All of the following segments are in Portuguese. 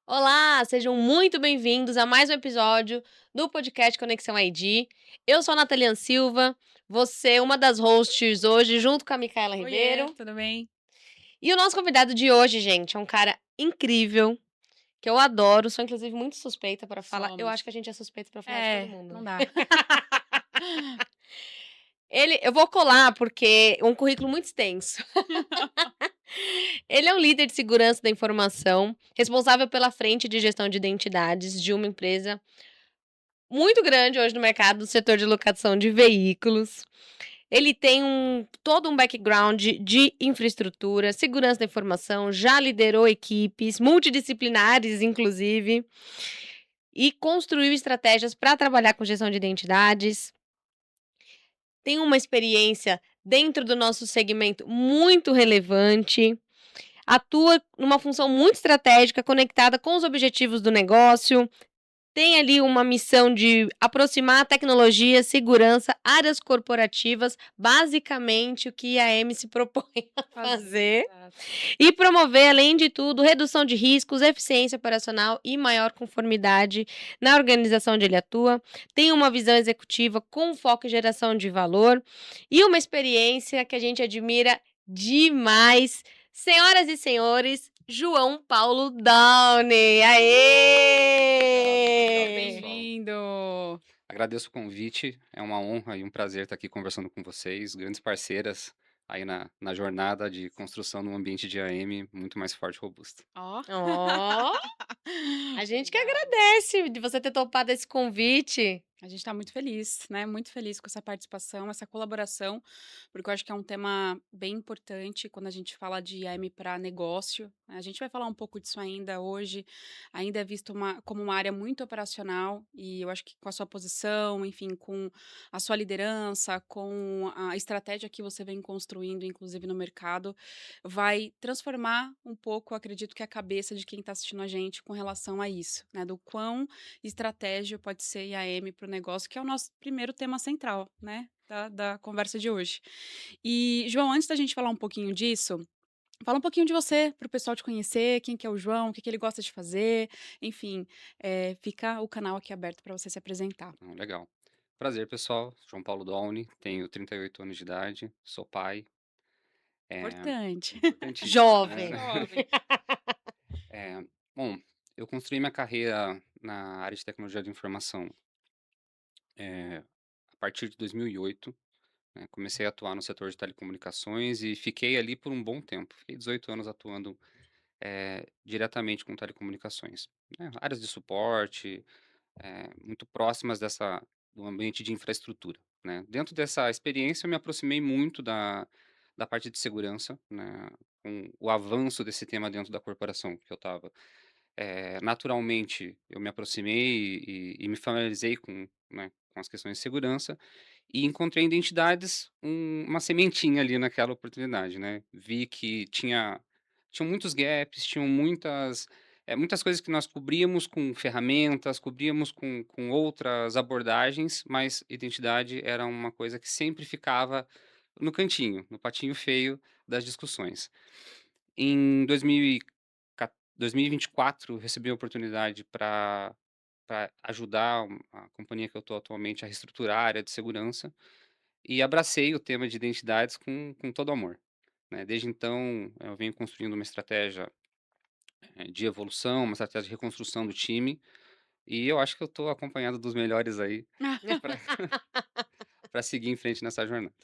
Olá, sejam muito bem-vindos a mais um episódio do podcast Conexão ID. Eu sou a Nataliana Silva, você uma das hosts hoje, junto com a Micaela Oiê, Ribeiro. tudo bem? E o nosso convidado de hoje, gente, é um cara incrível, que eu adoro, sou inclusive muito suspeita para falar. Eu acho Somos. que a gente é suspeito para falar de todo É, mundo, não né? dá. Eu vou colar porque é um currículo muito extenso. Ele é um líder de segurança da informação, responsável pela frente de gestão de identidades de uma empresa muito grande hoje no mercado do setor de locação de veículos. Ele tem todo um background de infraestrutura, segurança da informação, já liderou equipes multidisciplinares, inclusive, e construiu estratégias para trabalhar com gestão de identidades. Tem uma experiência dentro do nosso segmento muito relevante. Atua numa função muito estratégica, conectada com os objetivos do negócio. Tem ali uma missão de aproximar a tecnologia, segurança, áreas corporativas, basicamente o que a M se propõe a Fazer, fazer, exato. e promover, além de tudo, redução de riscos, eficiência operacional e maior conformidade na organização onde ele atua. Tem uma visão executiva com foco em geração de valor e uma experiência que a gente admira demais. Senhoras e senhores, João Paulo Downey. Legal, legal, Seja Aê! pessoal. bem-vindo. Agradeço o convite, é uma honra e um prazer estar aqui conversando com vocês, grandes parceiras aí na jornada de construção de um ambiente de AM muito mais forte e robusto. Ó. Ó, a gente que Obrigada. agradece de você ter topado esse convite. A gente está muito feliz, né? Muito feliz com essa participação, essa colaboração, porque eu acho que é um tema bem importante quando a gente fala de IAM para negócio, né? A gente vai falar um pouco disso ainda hoje. Ainda é visto como uma área muito operacional, e eu acho que com a sua posição, enfim, com a sua liderança, com a estratégia que você vem construindo, inclusive no mercado, vai transformar um pouco, acredito que a cabeça de quem está assistindo a gente com relação a isso, né? Do quão estratégia pode ser IAM para o negócio, que é o nosso primeiro tema central, né, da conversa de hoje. E, João, antes da gente falar um pouquinho disso, fala um pouquinho de você, para o pessoal te conhecer, quem que é o João, o que que ele gosta de fazer, enfim, fica o canal aqui aberto para você se apresentar. Legal. Prazer, pessoal. João Paulo Downey, tenho 38 anos de idade, sou pai, é Importante. importantíssimo, né? Jovem. Jovem. É, bom, eu construí minha carreira na área de tecnologia de informação a partir de 2008, né? Comecei a atuar no setor de telecomunicações e fiquei ali por um bom tempo. Fiquei 18 anos atuando diretamente com telecomunicações, né, áreas de suporte, muito próximas do ambiente de infraestrutura, né. Dentro dessa experiência, eu me aproximei muito da parte de segurança, né, com o avanço desse tema dentro da corporação que eu estava. Naturalmente, eu me aproximei e me familiarizei com, né, com as questões de segurança e encontrei em identidades uma sementinha ali naquela oportunidade, né. Vi que tinham muitos gaps, tinham muitas coisas que nós cobríamos com ferramentas, cobríamos com outras abordagens, mas identidade era uma coisa que sempre ficava no cantinho, no patinho feio das discussões. Em 2024, recebi a oportunidade para ajudar a companhia que eu estou atualmente a reestruturar a área de segurança e abracei o tema de identidades com todo amor, né. Desde então, eu venho construindo uma estratégia, de evolução, uma estratégia de reconstrução do time, e eu acho que eu estou acompanhado dos melhores aí para pra seguir em frente nessa jornada.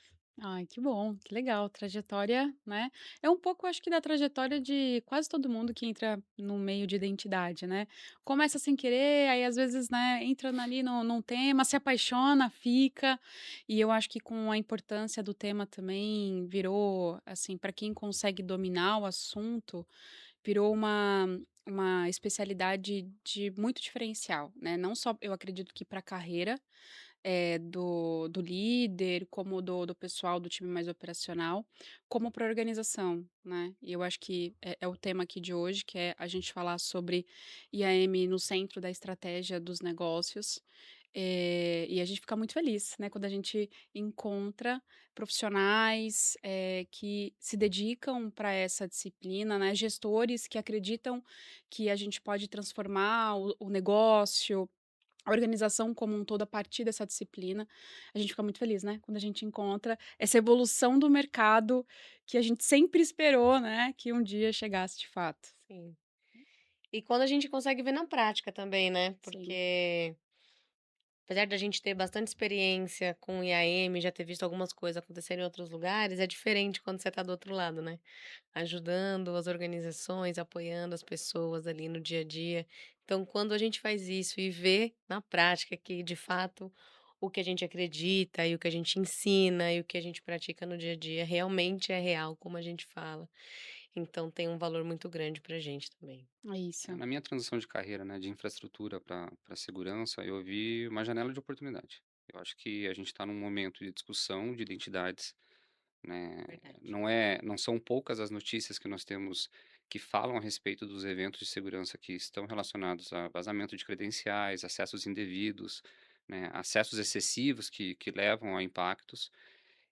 Ai, que bom, que legal, trajetória, né, é um pouco acho que da trajetória de quase todo mundo que entra no meio de identidade, né, começa sem querer, aí às vezes, né, entra ali no num tema, se apaixona, fica, e eu acho que com a importância do tema também virou, assim, para quem consegue dominar o assunto, virou uma especialidade de muito diferencial, né, não só eu acredito que para a carreira, do líder, como do pessoal do time mais operacional, como para a organização, né. E eu acho que é o tema aqui de hoje, que é a gente falar sobre IAM no centro da estratégia dos negócios. E a gente fica muito feliz, né, quando a gente encontra profissionais, que se dedicam para essa disciplina, né, gestores que acreditam que a gente pode transformar o negócio, a organização como um todo a partir dessa disciplina. A gente fica muito feliz, né, quando a gente encontra essa evolução do mercado que a gente sempre esperou, né, que um dia chegasse de fato. Sim. E quando a gente consegue ver na prática também, né, Sim, porque apesar da gente ter bastante experiência com IAM, já ter visto algumas coisas acontecerem em outros lugares, é diferente quando você tá do outro lado, né, ajudando as organizações, apoiando as pessoas ali no dia a dia. Então, quando a gente faz isso e vê na prática que, de fato, o que a gente acredita e o que a gente ensina e o que a gente pratica no dia a dia realmente é real, como a gente fala, então tem um valor muito grande pra gente também. é isso. Na minha transição de carreira, né, de infraestrutura para segurança, eu vi uma janela de oportunidade. Eu acho que a gente está num momento de discussão de identidades, né? Verdade. Não são poucas as notícias que nós temos que falam a respeito dos eventos de segurança que estão relacionados a vazamento de credenciais, acessos indevidos, né, acessos excessivos que levam a impactos.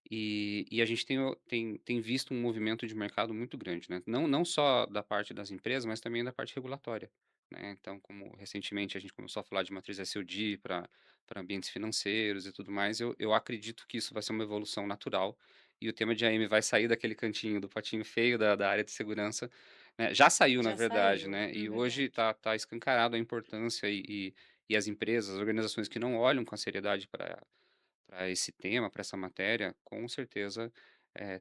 E a gente tem visto um movimento de mercado muito grande, né? Não só da parte das empresas, mas também da parte regulatória, né? Então, como recentemente a gente começou a falar de matriz SOD para ambientes financeiros e tudo mais, eu acredito que isso vai ser uma evolução natural e o tema de AM vai sair daquele cantinho do patinho feio da área de segurança, né? Já saiu, na Já verdade, saiu, né? é E hoje verdade. tá escancarado a importância e as empresas, as organizações que não olham com a seriedade para esse tema, para essa matéria, com certeza,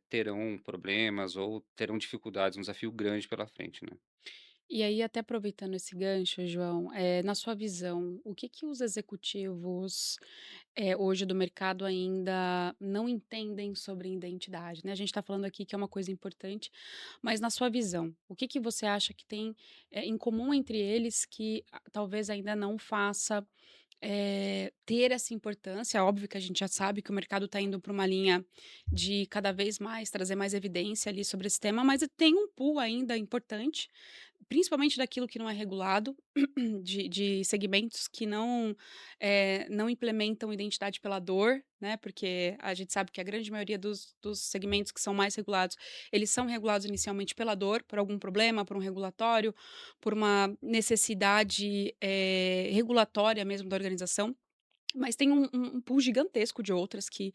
terão problemas ou terão dificuldades, um desafio grande pela frente, né. E aí, até aproveitando esse gancho, João, na sua visão, o que que os executivos, hoje do mercado ainda não entendem sobre identidade, né? A gente está falando aqui que é uma coisa importante, mas na sua visão, o que que você acha que tem, em comum entre eles que talvez ainda não faça ter essa importância? Óbvio que a gente já sabe que o mercado está indo para uma linha de cada vez mais trazer mais evidência ali sobre esse tema, mas tem um pool ainda importante, principalmente daquilo que não é regulado, de segmentos que não implementam identidade pela dor, né, porque a gente sabe que a grande maioria dos segmentos que são mais regulados, eles são regulados inicialmente pela dor, por algum problema, por um regulatório, por uma necessidade, regulatória mesmo da organização. Mas tem um pool gigantesco de outras que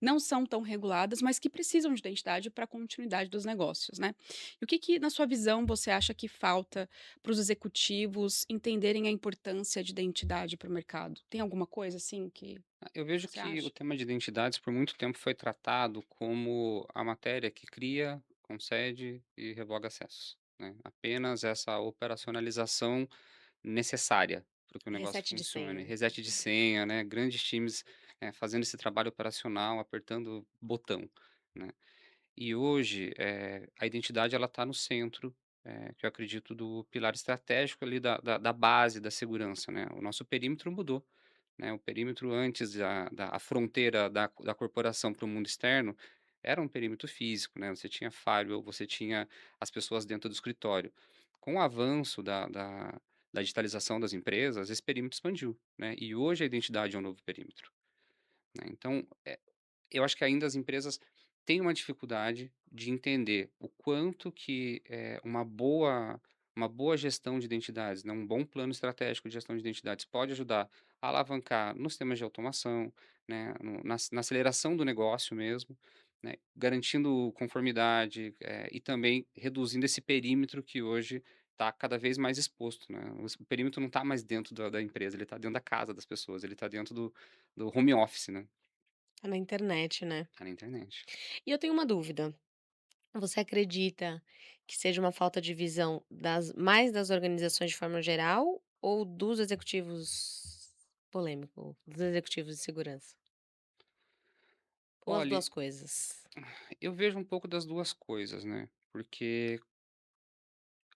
não são tão reguladas, mas que precisam de identidade para a continuidade dos negócios, né. E o que que, na sua visão, você acha que falta para os executivos entenderem a importância de identidade para o mercado? Tem alguma coisa, assim, que Eu vejo você que o acha? tema de identidades por muito tempo foi tratado como a matéria que cria, concede e revoga acessos, né, apenas essa operacionalização necessária para que o negócio Reset de funcione. senha. Reset de senha, né, grandes times, fazendo esse trabalho operacional, apertando botão, né. E hoje, a identidade ela está no centro, que eu acredito do pilar estratégico ali da base da segurança, né. O nosso perímetro mudou, né, o perímetro antes da a fronteira da corporação para o mundo externo, era um perímetro físico, né, você tinha firewall, você tinha as pessoas dentro do escritório. Com o avanço da digitalização das empresas, esse perímetro expandiu, né, e hoje a identidade é um novo perímetro, né. Então, eu acho que ainda as empresas têm uma dificuldade de entender o quanto que, uma boa gestão de identidades, né, um bom plano estratégico de gestão de identidades pode ajudar a alavancar nos temas de automação, né, na aceleração do negócio mesmo, né, garantindo conformidade, e também reduzindo esse perímetro que hoje está cada vez mais exposto, né. O perímetro não está mais dentro da empresa, ele está dentro da casa das pessoas, ele está dentro do home office, né. Tá na internet, né. Tá na internet. E eu tenho uma dúvida, você acredita que seja uma falta de visão das organizações de forma geral ou dos executivos polêmico, dos executivos de segurança? Ou as Olhe, 2 coisas? eu vejo um pouco das 2 coisas, né, porque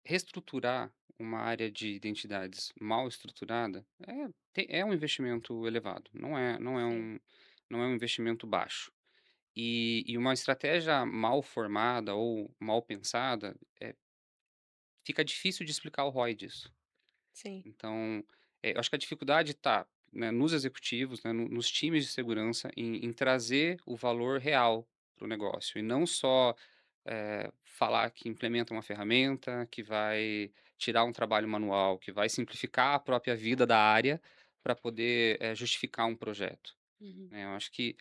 reestruturar uma área de identidades mal estruturada é um investimento elevado, Sim, não é um investimento baixo. E uma estratégia mal formada ou mal pensada, fica difícil de explicar o ROI disso. sim. Então, eu acho que a dificuldade está né, nos executivos, né, nos times de segurança, em trazer o valor real para o negócio, e não só falar que implementa uma ferramenta, que vai tirar um trabalho manual, que vai simplificar a própria vida da área para poder justificar um projeto, Uhum. né. Eu acho que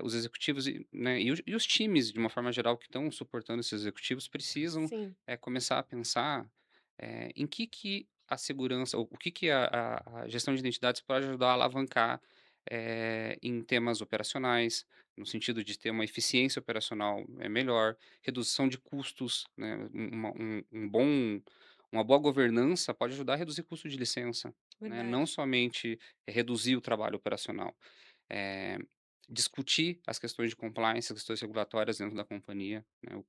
os executivos né, e os times, de uma forma geral, que estão suportando esses executivos, precisam Sim, começar a pensar em que a segurança, ou o que a gestão de identidades pode ajudar a alavancar em temas operacionais, no sentido de ter uma eficiência operacional melhor, redução de custos, né, uma boa governança pode ajudar a reduzir custo de licença, né, não verdade. somente reduzir o trabalho operacional. Eh, Discutir as questões de compliance, as questões regulatórias dentro da companhia, né, o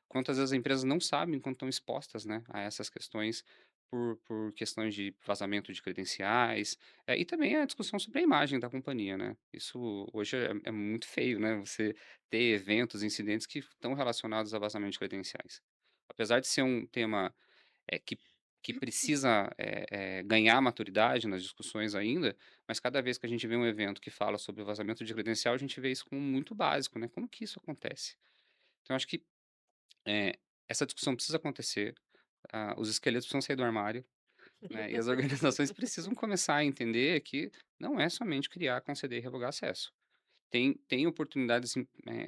quantas vezes as empresas não sabem quanto estão expostas, né, a essas questões por questões de vazamento de credenciais, e também a discussão sobre a imagem da companhia, né. Isso hoje é muito feio, né, você ter eventos, incidentes que estão relacionados a vazamento de credenciais. Apesar de ser um tema é que precisa, ganhar maturidade nas discussões ainda, mas cada vez que a gente vê um evento que fala sobre o vazamento de credencial, a gente vê isso como muito básico, né, como que isso acontece? Então acho que, eh, essa discussão precisa acontecer, os esqueletos precisam sair do armário, né, e as organizações precisam começar a entender que não é somente criar, conceder e revogar acesso. Tem oportunidades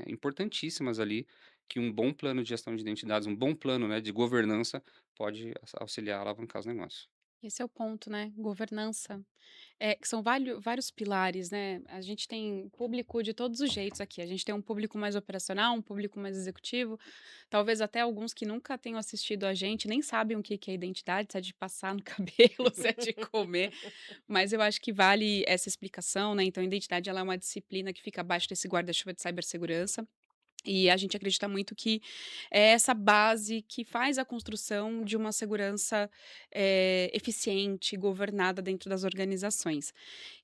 importantíssimas ali, que um bom plano de gestão de identidades, um bom plano, né, de governança pode auxiliar a alavancar os negócios. Esse é o ponto, né, governança. Que são vários pilares, né, a gente tem público de todos os jeitos aqui, a gente tem um público mais operacional, um público mais executivo, talvez até alguns que nunca tenham assistido a gente, nem sabem o que que é identidade, se é de passar no cabelo, se é de comer, mas eu acho que vale essa explicação, né, então identidade ela é uma disciplina que fica abaixo desse guarda-chuva de cibersegurança, e a gente acredita muito que é essa base que faz a construção de uma segurança, eficiente, governada dentro das organizações.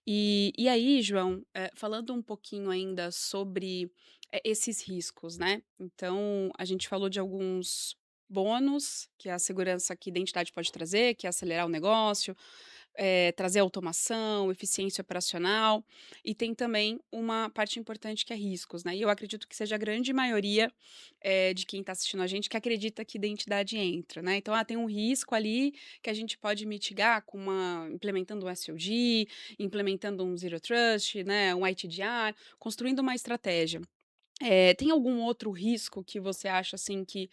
E aí, João, falando um pouquinho ainda sobre, esses riscos, né, então a gente falou de alguns bônus que a segurança que a identidade pode trazer, que é acelerar o negócio, trazer automação, eficiência operacional, e tem também uma parte importante que é riscos, né, e eu acredito que seja a grande maioria, de quem está assistindo a gente que acredita que identidade entra, né, então, tem um risco ali que a gente pode mitigar com uma implementando um SOG, implementando um Zero Trust, né, um ITDR, construindo uma estratégia. Tem algum outro risco que você acha, assim, que,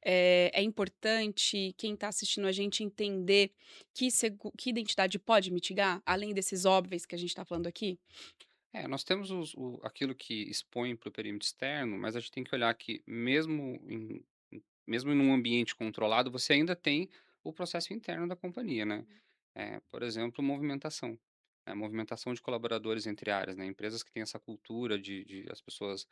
é importante quem está assistindo a gente entender que identidade pode mitigar, além desses óbvios que a gente está falando aqui? Nós temos aquilo que expõe para o perímetro externo, mas a gente tem que olhar que mesmo em um ambiente controlado, você ainda tem o processo interno da companhia, né. Por exemplo, movimentação. Movimentação de colaboradores entre áreas, né, empresas que têm essa cultura de as pessoas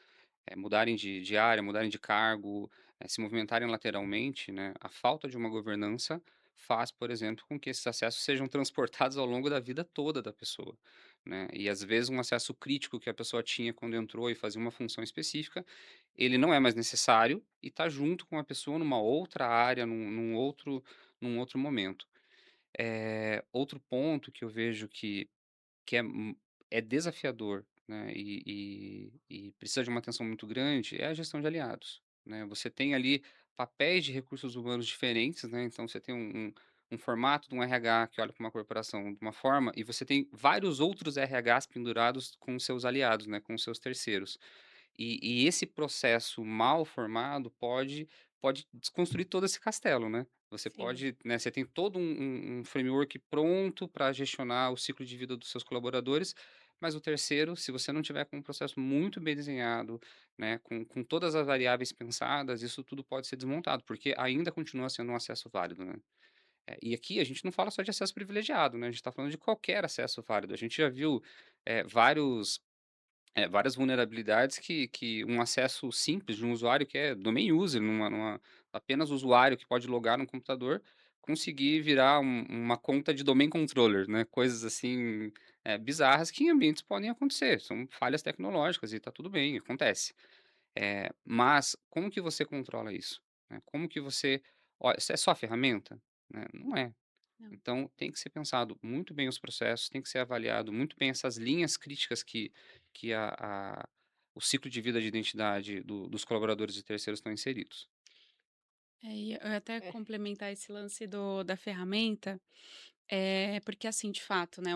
mudarem de área, mudarem de cargo, se movimentarem lateralmente, né, a falta de uma governança faz, por exemplo, com que esses acessos sejam transportados ao longo da vida toda da pessoa, né. E às vezes um acesso crítico que a pessoa tinha quando entrou e fazia uma função específica, ele não é mais necessário e está junto com a pessoa numa outra área, num outro momento. Outro ponto que eu vejo que é desafiador, né, e precisa de uma atenção muito grande, é a gestão de aliados, né. Você tem ali papéis de recursos humanos diferentes, né, então você tem um formato de um RH que olha para uma corporação de uma forma, e você tem vários outros RHs pendurados com seus aliados, né, com seus terceiros. E esse processo mal formado pode desconstruir todo esse castelo, né. Você Sim. pode, né, você tem todo um framework pronto para gestionar o ciclo de vida dos seus colaboradores, mas o terceiro, se você não tiver com um processo muito bem desenhado, né, com todas as variáveis pensadas, isso tudo pode ser desmontado, porque ainda continua sendo um acesso válido, né. E aqui a gente não fala só de acesso privilegiado, né, a gente está falando de qualquer acesso válido. A gente já viu, várias vulnerabilidades que um acesso simples de um usuário que é domain user, apenas usuário que pode logar no computador, conseguir virar uma conta de domain controller, né, coisas assim, bizarras que em ambientes podem acontecer, são falhas tecnológicas e está tudo bem, acontece. Mas como que você controla isso, né, como que você isso é só ferramenta? Né, não é. Não. Então, tem que ser pensado muito bem os processos, tem que ser avaliado muito bem essas linhas críticas que o ciclo de vida de identidade dos colaboradores e terceiros estão inseridos. E eu ia até É. complementar esse lance da ferramenta, porque assim, de fato, né,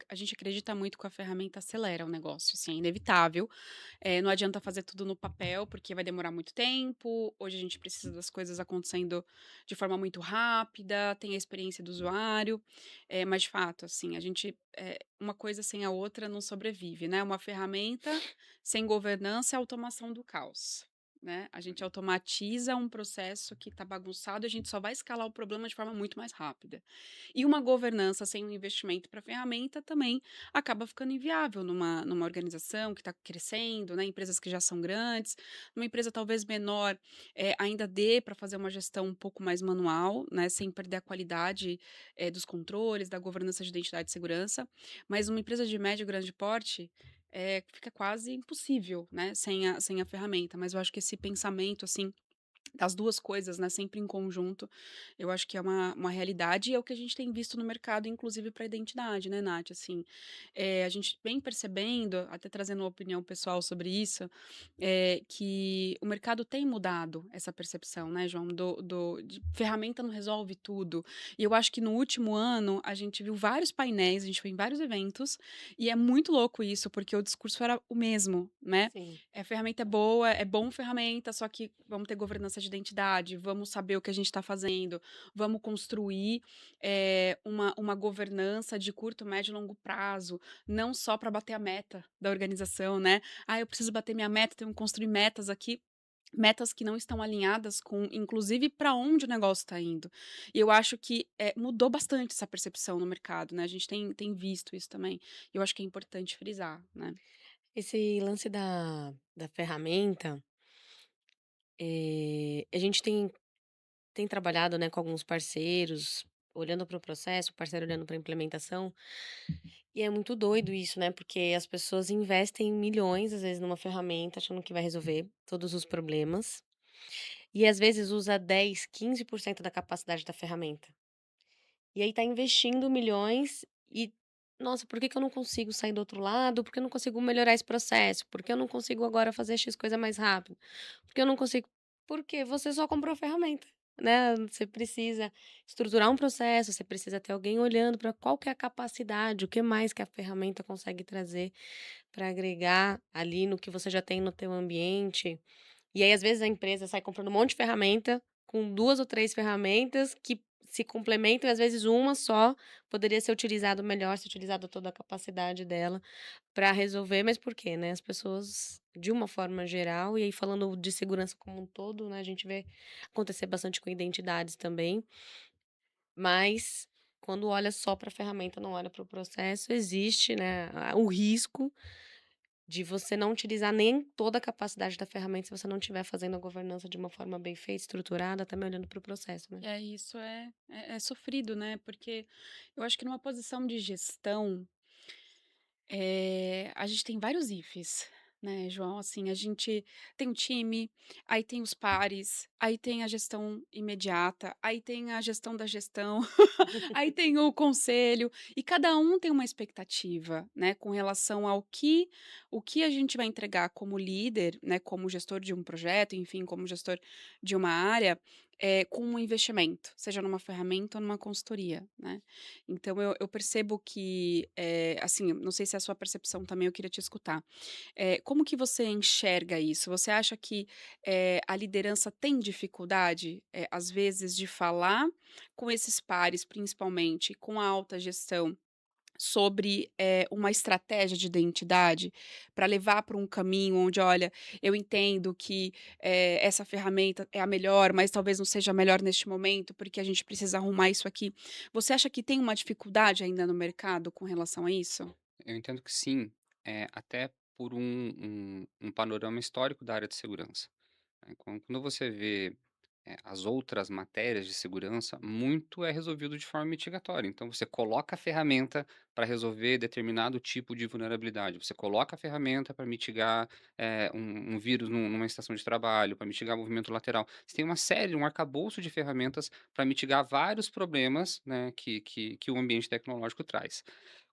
a gente acredita muito que a ferramenta acelera o negócio, assim, é inevitável. Não adianta fazer tudo no papel, porque vai demorar muito tempo. Hoje a gente precisa das coisas acontecendo de forma muito rápida, tem a experiência do usuário. Mas, de fato, assim, uma coisa sem a outra não sobrevive, né? Uma ferramenta sem governança é a automação do caos. Né? A gente automatiza um processo que está bagunçado e a gente só vai escalar o problema de forma muito mais rápida. E uma governança sem um investimento para a ferramenta também acaba ficando inviável numa organização que está crescendo, né, empresas que já são grandes, numa empresa talvez menor, ainda dê para fazer uma gestão um pouco mais manual, né, sem perder a qualidade, dos controles, da governança de identidade e segurança, mas uma empresa de médio e grande porte, fica quase impossível, né, sem a ferramenta, mas eu acho que esse pensamento, assim, das 2 coisas, né, sempre em conjunto, eu acho que é uma realidade e é o que a gente tem visto no mercado, inclusive para identidade, né, Nath, assim, a gente vem percebendo, até trazendo uma opinião pessoal sobre isso, que o mercado tem mudado essa percepção, né, João, de ferramenta não resolve tudo. E eu acho que no último ano a gente viu vários painéis, a gente foi em vários eventos, e é muito louco isso, porque o discurso era o mesmo, né, Sim. a ferramenta é boa, é bom ferramenta, só que vamos ter governança de identidade, vamos saber o que a gente está fazendo, vamos construir uma governança de curto, médio e longo prazo, não só para bater a meta da organização, né? Ah, eu preciso bater minha meta, tenho que construir metas aqui. Metas que não estão alinhadas com, inclusive, para onde o negócio está indo. E eu acho que mudou bastante essa percepção no mercado, né? A gente tem visto isso também. E eu acho que é importante frisar, né? Esse lance da ferramenta, a gente tem trabalhado, né, com alguns parceiros, olhando para o processo, o parceiro olhando para a implementação, e é muito doido isso, né, porque as pessoas investem milhões, às vezes, numa ferramenta, achando que vai resolver todos os problemas, e às vezes usa 10, 15% da capacidade da ferramenta. E aí tá investindo milhões e, nossa, por que que eu não consigo sair do outro lado? Por que eu não consigo melhorar esse processo? Por que eu não consigo agora fazer X coisa mais rápido? Por que eu não consigo porque você só comprou a ferramenta, né, você precisa estruturar um processo, você precisa ter alguém olhando para qual que é a capacidade, o que mais que a ferramenta consegue trazer para agregar ali no que você já tem no teu ambiente. E aí, às vezes, a empresa sai comprando um monte de ferramenta, com 2 ou 3 ferramentas que se complementam e, às vezes, uma só poderia ser utilizado melhor, se utilizado toda a capacidade dela para resolver, mas por quê, né, as pessoas, de uma forma geral, e aí falando de segurança como um todo, né, a gente vê acontecer bastante com identidades também, mas quando olha só para a ferramenta, não olha para o processo, existe, né, o risco de você não utilizar nem toda a capacidade da ferramenta se você não estiver fazendo a governança de uma forma bem feita, estruturada, também olhando para o processo, né. Isso é sofrido, né, porque eu acho que numa posição de gestão, a gente tem vários ifs, né, João, assim, a gente tem um time, aí tem os pares, aí tem a gestão imediata, aí tem a gestão da gestão, aí tem o conselho, e cada um tem uma expectativa, né, com relação ao o que a gente vai entregar como líder, né, como gestor de um projeto, enfim, como gestor de uma área, com um investimento, seja numa ferramenta ou numa consultoria, né. Então eu percebo que, assim, não sei se é a sua percepção também, eu queria te escutar. Como que você enxerga isso? Você acha que, a liderança tem dificuldade, às vezes, de falar com esses pares, principalmente com a alta gestão, sobre, uma estratégia de identidade para levar para um caminho onde, olha, eu entendo que, essa ferramenta é a melhor, mas talvez não seja a melhor neste momento, porque a gente precisa arrumar isso aqui. Você acha que tem uma dificuldade ainda no mercado com relação a isso? Eu entendo que sim, até por um panorama histórico da área de segurança, né. Quando você vê, as outras matérias de segurança, muito é resolvido de forma mitigatória. Então, você coloca a ferramenta para resolver determinado tipo de vulnerabilidade. Você coloca a ferramenta para mitigar um vírus numa estação de trabalho, para mitigar movimento lateral. Você tem uma série, um arcabouço de ferramentas para mitigar vários problemas, né, que o ambiente tecnológico traz.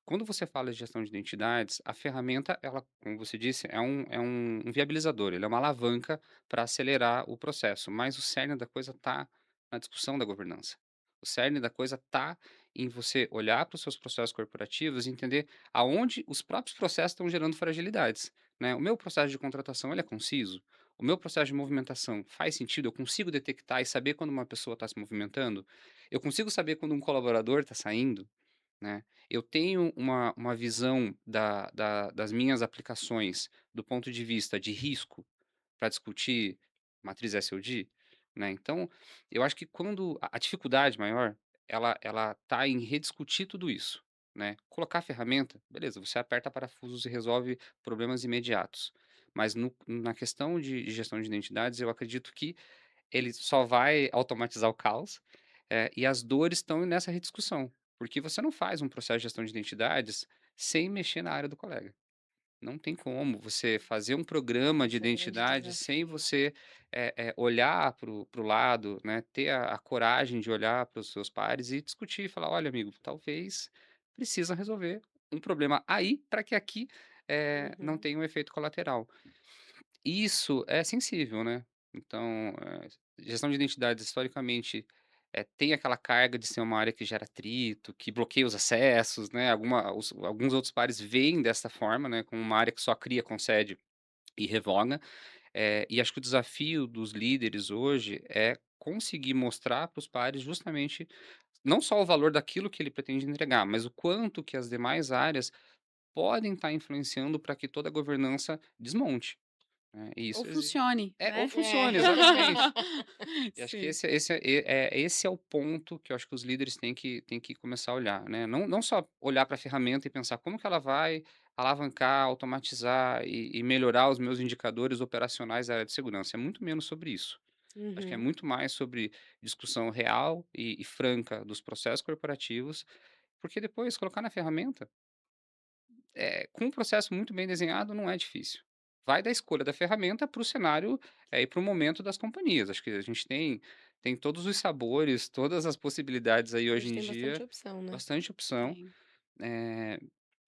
Quando você fala de gestão de identidades, a ferramenta, ela, como você disse, é um viabilizador, ele é uma alavanca para acelerar o processo, mas o cerne da coisa está na discussão da governança. O cerne da coisa está em você olhar para os seus processos corporativos e entender aonde os próprios processos estão gerando fragilidades, né? O meu processo de contratação, ele é conciso? O meu processo de movimentação faz sentido? Eu consigo detectar e saber quando uma pessoa está se movimentando? Eu consigo saber quando um colaborador está saindo? Né? Eu tenho uma visão das minhas aplicações do ponto de vista de risco para discutir matriz SOD, né? Então, eu acho que quando a dificuldade maior, ela tá em rediscutir tudo isso, né? Colocar a ferramenta, beleza, você aperta parafusos e resolve problemas imediatos. Mas na questão de gestão de identidades, eu acredito que ele só vai automatizar o caos, e as dores estão nessa rediscussão, porque você não faz um processo de gestão de identidades sem mexer na área do colega. Não tem como você fazer um programa de Esse é o grande identidade sem desafio. você, olhar para o lado, né, ter a coragem de olhar para os seus pares e discutir e falar: "Olha amigo, talvez precisa resolver um problema aí, para que aqui, não Uhum. tenha um efeito colateral". Isso é sensível, né. Então, gestão de identidades historicamente, tem aquela carga de ser uma área que gera atrito, que bloqueia os acessos, né, alguns outros pares veem dessa forma, né, como uma área que só cria, concede e revoga. E acho que o desafio dos líderes hoje é conseguir mostrar para os pares justamente, não só o valor daquilo que ele pretende entregar, mas o quanto que as demais áreas podem estar influenciando para que toda a governança desmonte. E Ou isso funcione, ou né. É. funcione, exatamente. E acho que Sim. esse é o ponto que eu acho que os líderes têm que começar a olhar, né. Não só olhar para a ferramenta e pensar: "Como que ela vai alavancar, automatizar e melhorar os meus indicadores operacionais da área de segurança?". É muito menos sobre isso. Acho que é Uhum. muito mais sobre discussão real e franca dos processos corporativos, porque depois colocar na ferramenta com um processo muito bem desenhado, não é difícil. Vai da escolha da ferramenta para o cenário, e para o momento das companhias. Acho que a gente tem todos os sabores, todas as possibilidades aí hoje Hoje em tem bastante dia, opção, né? bastante opção, Tem. eh,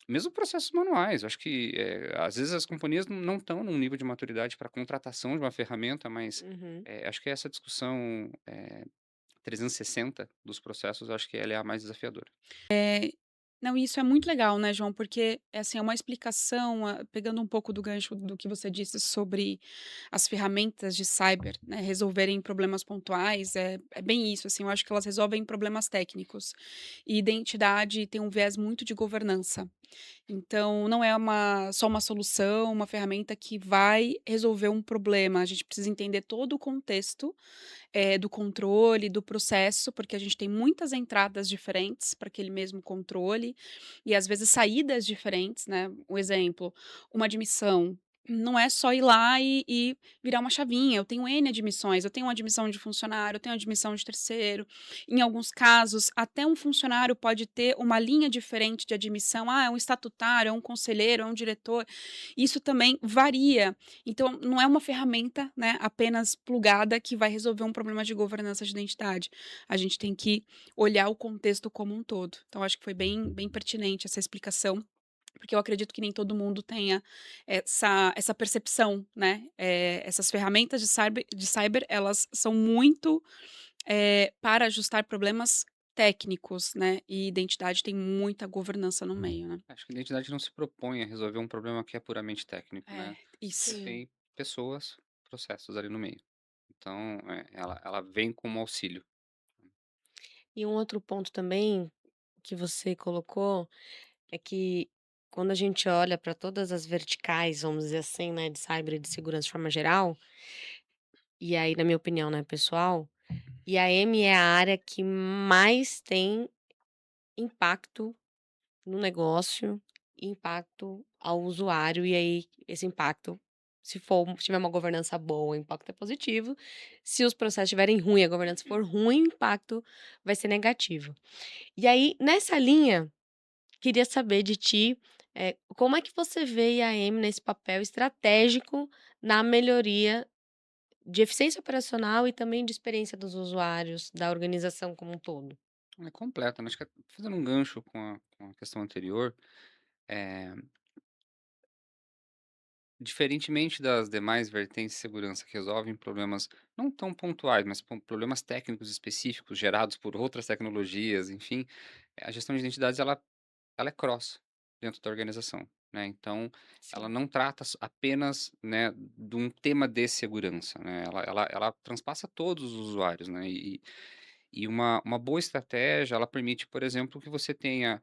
mesmo processos manuais. Acho que, às vezes as companhias não estão num nível de maturidade para contratação de uma ferramenta, mas, Uhum. acho que essa discussão, 360 dos processos, acho que ela é a mais desafiadora. Não, isso é muito legal, né, João, porque, assim, é uma explicação, pegando um pouco do gancho do que você disse sobre as ferramentas de cyber, né, resolverem problemas pontuais, é bem isso, assim, eu acho que elas resolvem problemas técnicos. E identidade tem um viés muito de governança. Então, não é só uma solução, uma ferramenta que vai resolver um problema. A gente precisa entender todo o contexto, do controle, do processo, porque a gente tem muitas entradas diferentes para aquele mesmo controle e às vezes saídas diferentes, né? Um exemplo, uma admissão. Não é só ir lá e virar uma chavinha. Eu tenho N admissões, eu tenho uma admissão de funcionário, eu tenho uma admissão de terceiro. Em alguns casos, até um funcionário pode ter uma linha diferente de admissão. Ah, é um estatutário, é um conselheiro, é um diretor. Isso também varia. Então, não é uma ferramenta, né, apenas plugada que vai resolver um problema de governança de identidade. A gente tem que olhar o contexto como um todo. Então, acho que foi bem pertinente essa explicação, porque eu acredito que nem todo mundo tenha essa percepção, né? Essas ferramentas de cyber, elas são muito para ajustar problemas técnicos, né? E identidade tem muita governança no meio, né? Acho que a identidade não se propõe a resolver um problema que é puramente técnico, É, né. Você isso. Sim. tem pessoas, processos ali no meio. Então, ela vem como auxílio. E um outro ponto também que você colocou é que quando a gente olha para todas as verticais, vamos dizer assim, né, de cyber e de segurança de forma geral, e aí, na minha opinião, né, pessoal, IAM é a área que mais tem impacto no negócio, impacto ao usuário, e aí esse impacto Se tiver uma governança boa, o impacto é positivo. Se os processos estiverem ruim, a governança for ruim, o impacto vai ser negativo. E aí, nessa linha, queria saber de ti, como é que você vê a IAM nesse papel estratégico na melhoria de eficiência operacional e também de experiência dos usuários, da organização como um todo? É completa, né, acho que fazendo um gancho com a questão anterior, eh, diferentemente das demais vertentes de segurança que resolvem problemas não tão pontuais, mas problemas técnicos específicos gerados por outras tecnologias, enfim, a gestão de identidades ela é cross dentro da organização, né, então ela Sim. não trata apenas, né, de um tema de segurança, né, ela transpassa todos os usuários, né, e uma boa estratégia, ela permite, por exemplo, que você tenha,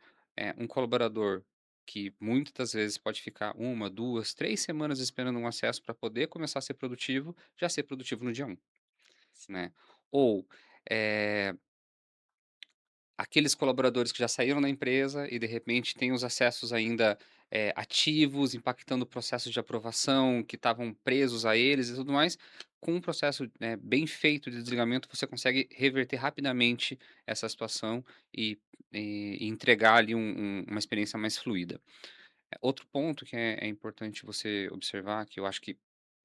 um colaborador que muitas das vezes pode ficar uma, 2, 3 semanas esperando um acesso para poder começar a ser produtivo, já ser produtivo no dia um, Sim. né. Ou, eh aqueles colaboradores que já saíram da empresa e de repente têm os acessos ainda, ativos, impactando processos de aprovação que estavam presos a eles e tudo mais, com um processo, bem feito de desligamento, você consegue reverter rapidamente essa situação e e entregar ali uma experiência mais fluida. Outro ponto que é importante você observar, que eu acho que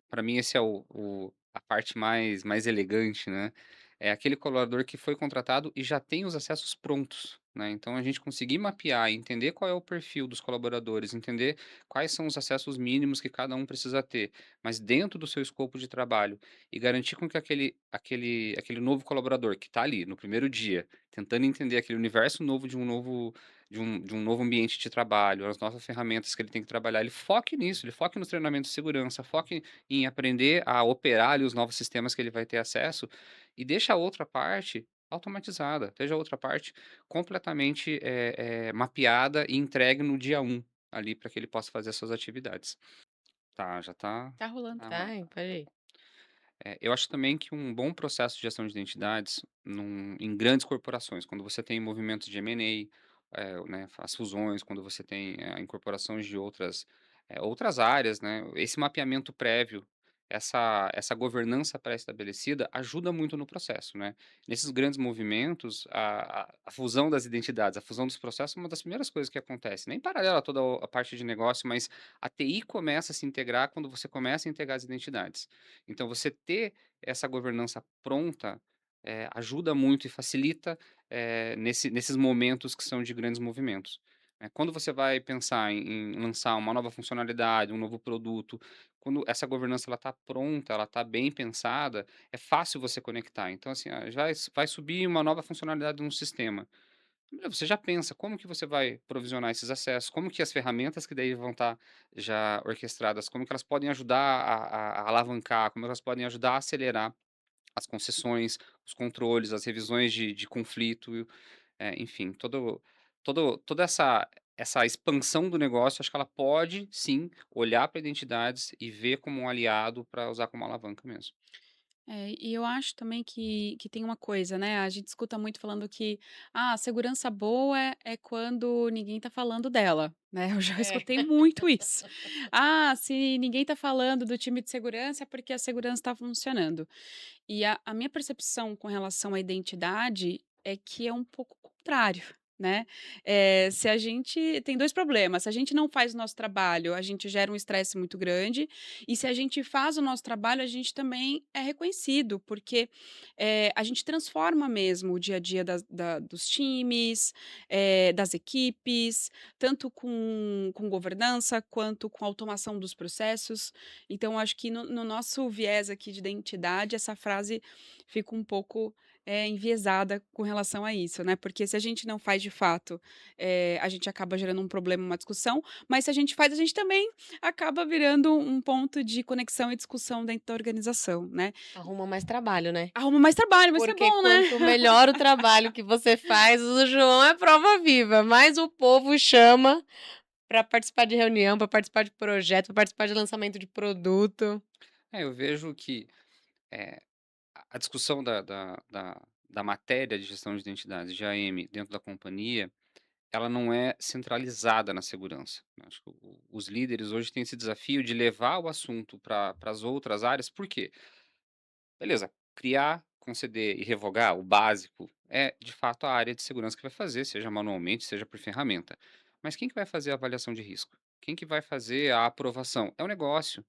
para mim esse é a parte mais elegante, né, é aquele colaborador que foi contratado e já tem os acessos prontos, né, então a gente conseguir mapear e entender qual é o perfil dos colaboradores, entender quais são os acessos mínimos que cada um precisa ter, mas dentro do seu escopo de trabalho, e garantir com que aquele novo colaborador que está ali no primeiro dia, tentando entender aquele universo novo de um novo ambiente de trabalho, as novas ferramentas que ele tem que trabalhar, ele foque nisso, ele foque no treinamento de segurança, foque em aprender a operar ali os novos sistemas que ele vai ter acesso, e deixa a outra parte automatizada, deixa a outra parte completamente, mapeada e entregue no dia um ali para que ele possa fazer as suas atividades. Tá, já tá Tá rolando. tá rolando. Tá, pode ir. Eu acho também que um bom processo de gestão de identidades em grandes corporações, quando você tem movimentos de M&A, né, as fusões, quando você tem a incorporação de outras áreas, né, esse mapeamento prévio, essa governança pré-estabelecida ajuda muito no processo, né. Nesses grandes movimentos, a fusão das identidades, a fusão dos processos é uma das primeiras coisas que acontece, nem paralela a toda a parte de negócio, mas a TI começa a se integrar quando você começa a integrar as identidades. Então você ter essa governança pronta, ajuda muito e facilita, nesses momentos que são de grandes movimentos. Quando você vai pensar em lançar uma nova funcionalidade, um novo produto, quando essa governança ela está pronta, ela está bem pensada, é fácil você conectar. Então assim, vai subir uma nova funcionalidade no sistema. Primeiro você já pensa como que você vai provisionar esses acessos, como que as ferramentas que daí vão estar já orquestradas, como que elas podem ajudar a alavancar, como elas podem ajudar a acelerar as concessões, os controles, as revisões de conflito, enfim, toda essa expansão do negócio, acho que ela pode sim olhar para identidades e ver como um aliado para usar como alavanca mesmo. É, e eu acho também que tem uma coisa, né, a gente escuta muito falando que, segurança boa é quando ninguém tá falando dela, né, eu já É. escutei muito isso. "Ah, se ninguém tá falando do time de segurança é porque a segurança tá funcionando". E a minha percepção com relação à identidade é que é um pouco o contrário, né. Se a gente tem 2 problemas, se a gente não faz o nosso trabalho, a gente gera um estresse muito grande, e se a gente faz o nosso trabalho, a gente também é reconhecido, porque, a gente transforma mesmo o dia a dia dos times, das equipes, tanto com governança, quanto com automação dos processos. Então acho que no nosso viés aqui de identidade, essa frase fica um pouco, enviesada com relação a isso, né, porque se a gente não faz de fato, a gente acaba gerando um problema, uma discussão, mas se a gente faz, a gente também acaba virando um ponto de conexão e discussão dentro da organização, né. Arruma mais trabalho, né? Arruma mais trabalho, mas isso é Porque bom, né. quanto melhor o trabalho que você faz, o João é prova viva, mais o povo chama para participar de reunião, para participar de projeto, para participar de lançamento de produto. Eu vejo que, eh, a discussão da matéria de gestão de identidades, de AM, dentro da companhia, ela não é centralizada na segurança, né. Acho que os líderes hoje têm esse desafio de levar o assunto para as outras áreas, por quê? Beleza, criar, conceder e revogar, o básico, é de fato a área de segurança que vai fazer, seja manualmente, seja por ferramenta. Mas quem que vai fazer a avaliação de risco? Quem que vai fazer a aprovação? É o negócio,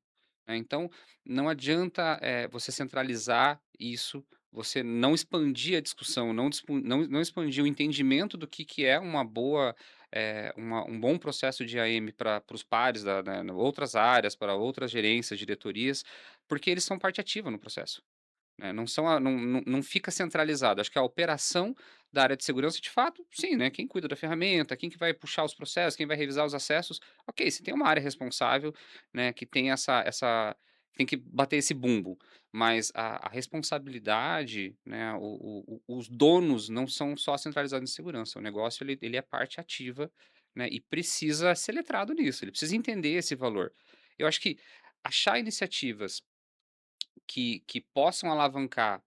né. Então, não adianta, você centralizar isso, você não expandir a discussão, não expandir o entendimento do que é uma boa, um bom processo de AM para os pares da outras áreas, para outras gerências, diretorias, porque eles são parte ativa no processo. Né, não são a não fica centralizado, acho que a operação da área de segurança, de fato, sim, né, quem cuida da ferramenta, quem que vai puxar os processos, quem vai revisar os acessos, ok, se tem uma área responsável, né, que tem tem que bater esse bumbo, mas a responsabilidade, né, os donos não são só centralizados em segurança, o negócio ele é parte ativa, né, e precisa ser letrado nisso, ele precisa entender esse valor. Eu acho que achar iniciativas que possam alavancar,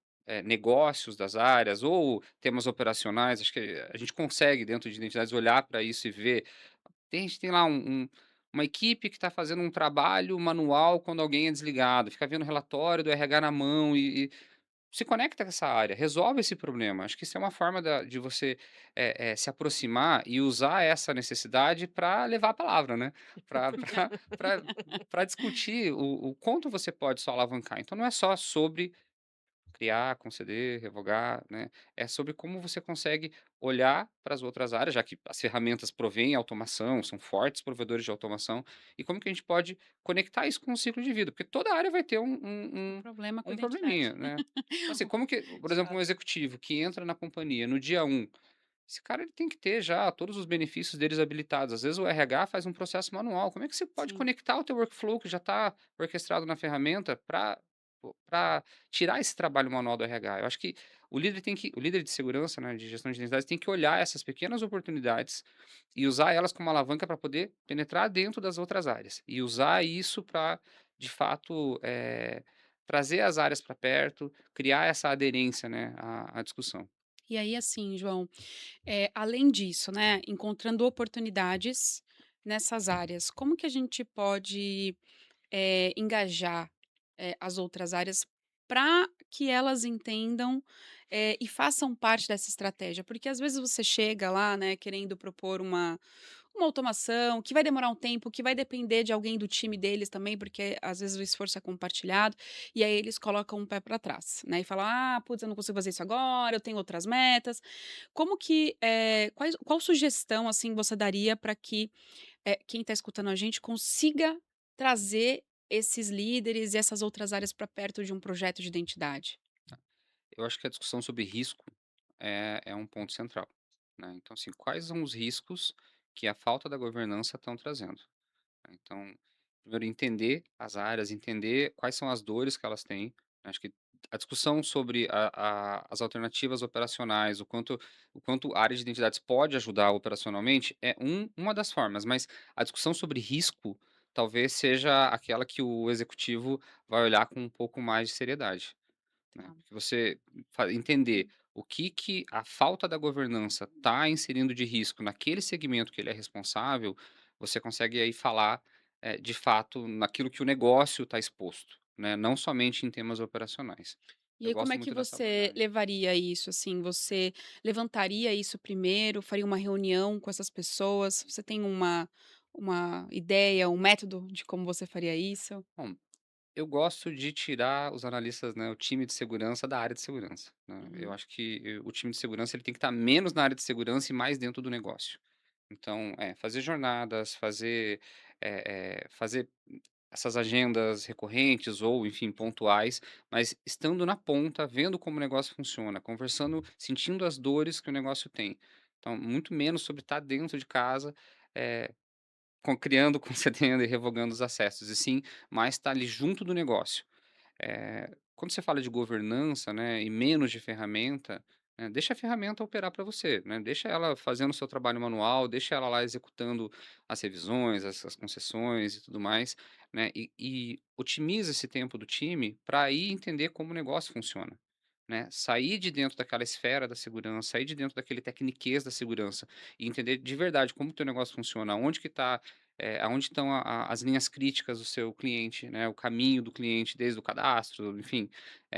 negócios das áreas ou temas operacionais, acho que a gente consegue dentro de identidades olhar para isso e ver, a gente tem lá uma equipe que está fazendo um trabalho manual quando alguém é desligado, fica vendo relatório do RH na mão e se conecta com essa área, resolve esse problema. Acho que isso é uma forma de você, se aproximar e usar essa necessidade para levar a palavra, né, para discutir o quanto você pode só alavancar. Então não é só sobre criar, conceder, revogar, né, é sobre como você consegue olhar para as outras áreas, já que as ferramentas provêm automação, são fortes provedores de automação, e como que a gente pode conectar isso com o ciclo de vida, porque toda área vai ter Um problema com um identidade. probleminha, né. Então, assim, O como que, por De exemplo, um fato. executivo que entra na companhia no dia um, esse cara ele tem que ter já todos os benefícios deles habilitados. Às vezes o RH faz um processo manual. Como é que você pode Sim. conectar o teu workflow que já está orquestrado na ferramenta para tirar esse trabalho manual do RH? Eu acho que o líder de segurança, né, de gestão de identidades, tem que olhar essas pequenas oportunidades e usar elas como alavanca para poder penetrar dentro das outras áreas e usar isso para, de fato, trazer as áreas para perto, criar essa aderência, né, à discussão. E aí, assim, João, além disso, né, encontrando oportunidades nessas áreas, como que a gente pode, engajar, as outras áreas para que elas entendam, e façam parte dessa estratégia? Porque às vezes você chega lá, né, querendo propor uma automação que vai demorar um tempo, que vai depender de alguém do time deles também, porque às vezes o esforço é compartilhado, e aí eles colocam um pé para trás, né, e falam: "Ah, putz, eu não consigo fazer isso agora, eu tenho outras metas". Como que, qual sugestão, assim, você daria para que, quem está escutando a gente consiga trazer esses líderes e essas outras áreas para perto de um projeto de identidade? Eu acho que a discussão sobre risco é um ponto central, né. Então, assim, quais são os riscos que a falta da governança estão trazendo, né. Então, primeiro entender as áreas, entender quais são as dores que elas têm. Acho que a discussão sobre as alternativas operacionais, o quanto a área de identidades pode ajudar operacionalmente é uma das formas, mas a discussão sobre risco talvez seja aquela que o executivo vai olhar com um pouco mais de seriedade. Né, Tá. porque você entender o que a falta da governança está inserindo de risco naquele segmento que ele é responsável, você consegue aí falar, de fato naquilo que o negócio está exposto, né, não somente em temas operacionais. E Eu aí como gosto é que muito dessa você abordagem. levaria isso, assim? Você levantaria isso primeiro, faria uma reunião com essas pessoas? Você tem uma ideia, um método de como você faria isso? Bom, eu gosto de tirar os analistas, né, o time de segurança da área de segurança, né. Eu Uhum. acho que o time de segurança ele tem que estar menos na área de segurança e mais dentro do negócio. Então, fazer jornadas, fazer essas agendas recorrentes ou, enfim, pontuais, mas estando na ponta, vendo como o negócio funciona, conversando, sentindo as dores que o negócio tem. Então, muito menos sobre estar dentro de casa, eh, criando, concedendo e revogando os acessos, e sim mais estar ali junto do negócio. Quando você fala de governança, né, e menos de ferramenta, né, deixa a ferramenta operar para você, né, deixa ela fazendo o seu trabalho manual, deixa ela lá executando as revisões, as concessões e tudo mais, né, e otimiza esse tempo do time para aí entender como o negócio funciona. né, sair de dentro daquela esfera da segurança, sair de dentro daquele tecniquez da segurança e entender de verdade como o teu negócio funciona, onde que tá, aonde estão as linhas críticas do seu cliente, né, o caminho do cliente desde o cadastro, enfim,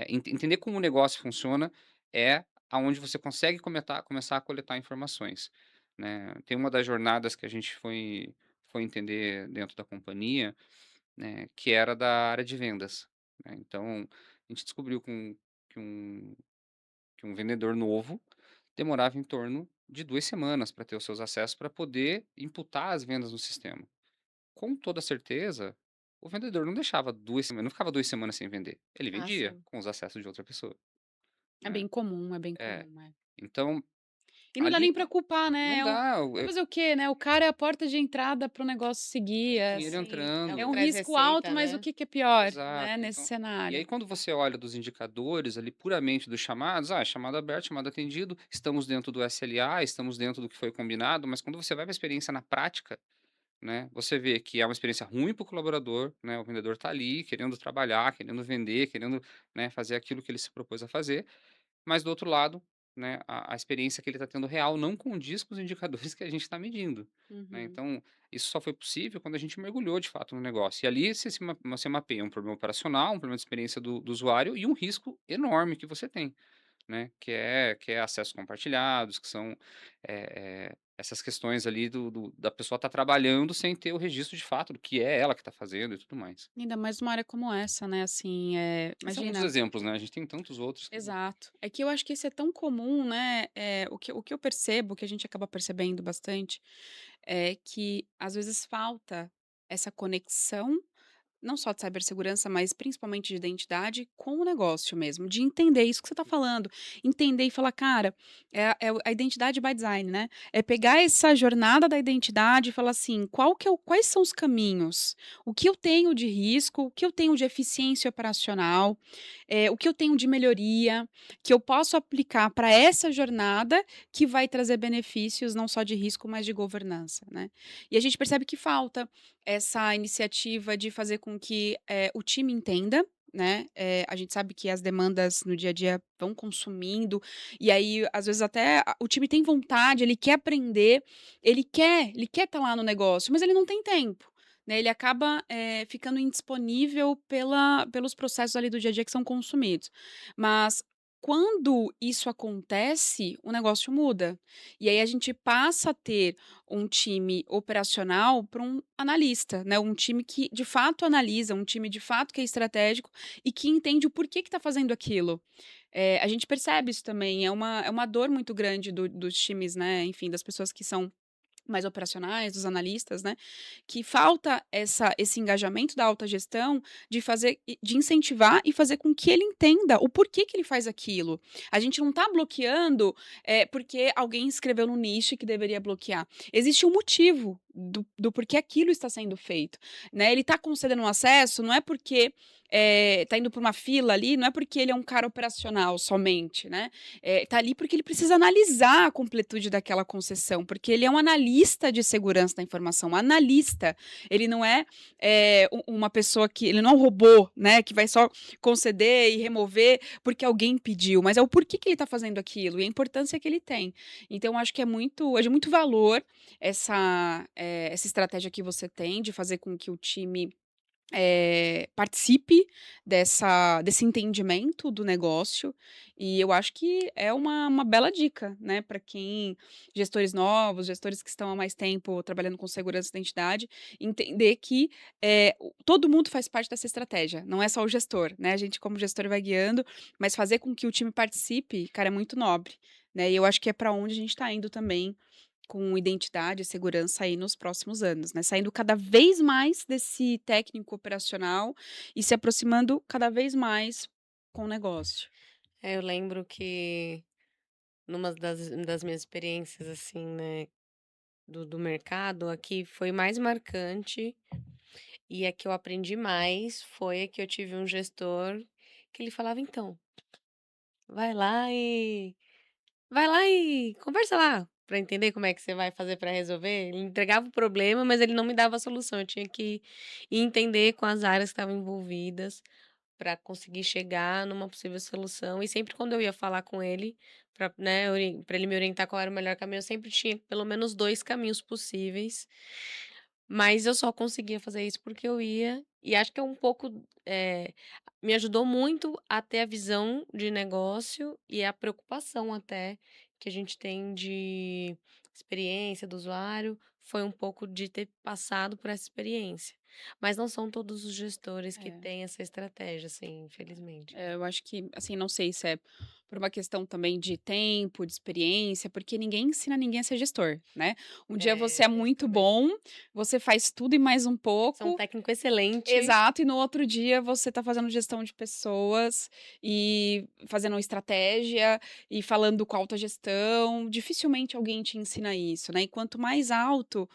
entender como o negócio funciona é aonde você consegue começar a coletar informações, né. Tem uma das jornadas que a gente foi entender dentro da companhia, né, que era da área de vendas, né. Então, a gente descobriu que um que um vendedor novo demorava em torno de 2 semanas para ter os seus acessos para poder imputar as vendas no sistema. Com toda certeza, o vendedor não deixava 2 semanas, não ficava 2 semanas sem vender, ele Ah, vendia sim. com os acessos de outra pessoa, É né. bem comum, é bem É, comum, é. então E não dá ali nem pra culpar, né, não dá, vai fazer o quê, né, o cara é a porta de entrada para o negócio seguir, o dinheiro Sim, é o é que um entrando. traz risco alto, receita, mas o né? que que é pior, né, Exato, nesse então e aí cenário? quando você olha dos indicadores ali puramente dos chamados, chamado aberto, chamado atendido, estamos dentro do SLA, estamos dentro do que foi combinado, mas quando você vai para a experiência na prática, né, você vê que é uma experiência ruim para o colaborador, né, o vendedor está ali querendo trabalhar, querendo vender, querendo, né, fazer aquilo que ele se propôs a fazer, mas do outro lado, né, a experiência que ele está tendo real não condiz com os indicadores que a gente está medindo, né. Uhum, Então, isso só foi possível quando a gente mergulhou de fato no negócio. E ali você mapeia um problema operacional, um problema de experiência do usuário e um risco enorme que você tem, né, que é acessos compartilhados, que são, essas questões ali da pessoa estar trabalhando sem ter o registro de fato do que é ela que está fazendo e tudo mais. ainda mais numa área como essa, né, assim, Esse é um dos imagina. exemplos, né, a gente tem tantos outros que Exato. É que eu acho que isso é tão comum, né, o que eu percebo, o que a gente acaba percebendo bastante, é que às vezes falta essa conexão. Não só de cibersegurança, mas principalmente de identidade com o negócio mesmo, de entender isso que você está falando, entender e falar: "Cara, a identidade by design, né, é pegar essa jornada da identidade e falar assim: quais são os caminhos? O que eu tenho de risco, o que eu tenho de eficiência operacional, o que eu tenho de melhoria, que eu posso aplicar para essa jornada que vai trazer benefícios não só de risco, mas de governança", né. E a gente percebe que falta essa iniciativa de fazer com que, o time entenda, né, a gente sabe que as demandas no dia a dia vão consumindo, e aí, às vezes, até o time tem vontade, ele quer aprender, ele quer estar lá no negócio, mas ele não tem tempo, né, ele acaba, ficando indisponível pelos processos ali do dia a dia que são consumidos. Mas quando isso acontece, o negócio muda. E aí a gente passa a ter um time operacional para um analista, né, um time que de fato analisa, um time de fato que é estratégico e que entende o porquê que está fazendo aquilo. A gente percebe isso também, é uma dor muito grande dos times, né, enfim, das pessoas que são mais operacionais, dos analistas, né, que falta esse engajamento da alta gestão de incentivar e fazer com que ele entenda o porquê que ele faz aquilo. A gente não está bloqueando, porque alguém escreveu no nicho que deveria bloquear. Existe um motivo do porquê aquilo está sendo feito, né. Ele está concedendo um acesso, não é porque, está indo para uma fila ali, não é porque ele é um cara operacional somente, né. Tá ali porque ele precisa analisar a completude daquela concessão, porque ele é um analista de segurança da informação, analista. Ele não é, uma pessoa que ele não é um robô, né, que vai só conceder e remover porque alguém pediu, mas é o porquê que ele está fazendo aquilo e a importância que ele tem. Então acho que é de muito valor essa estratégia que você tem de fazer com que o time participe desse entendimento do negócio, e eu acho que é uma bela dica, né, para quem gestores novos, gestores que estão há mais tempo trabalhando com segurança e identidade, entender que, todo mundo faz parte dessa estratégia, não é só o gestor, né, a gente como gestor vai guiando, mas fazer com que o time participe, cara, é muito nobre, né, e eu acho que é para onde a gente está indo também com identidade e segurança aí nos próximos anos, né, saindo cada vez mais desse técnico operacional e se aproximando cada vez mais com o negócio. Eu lembro que numa das minhas experiências, assim, né, do mercado, a que foi mais marcante e a que eu aprendi mais foi a que eu tive um gestor que ele falava: "Então, vai lá e vai lá e conversa lá, pra entender como é que você vai fazer pra resolver". Ele entregava o problema, mas ele não me dava a solução, eu tinha que ir entender com as áreas que estavam envolvidas para conseguir chegar numa possível solução. E sempre quando eu ia falar com ele, para, né, para ele me orientar qual era o melhor caminho, eu sempre tinha pelo menos 2 caminhos possíveis, mas eu só conseguia fazer isso porque eu ia e acho que é um pouco, me ajudou muito a ter a visão de negócio e a preocupação até que a gente tem de experiência do usuário, foi um pouco de ter passado por essa experiência. Mas não são todos os gestores que É. têm essa estratégia, assim, infelizmente. Eu acho que, assim, não sei se é por uma questão também de tempo, de experiência, porque ninguém ensina ninguém a ser gestor, né? Um dia você É, é tem isso muito também. bom, você faz tudo e mais um Você é um pouco. técnico excelente. Exato, e no outro dia você tá fazendo gestão de pessoas e fazendo estratégia e falando com autogestão. Dificilmente alguém te ensina isso, né? E quanto mais alto,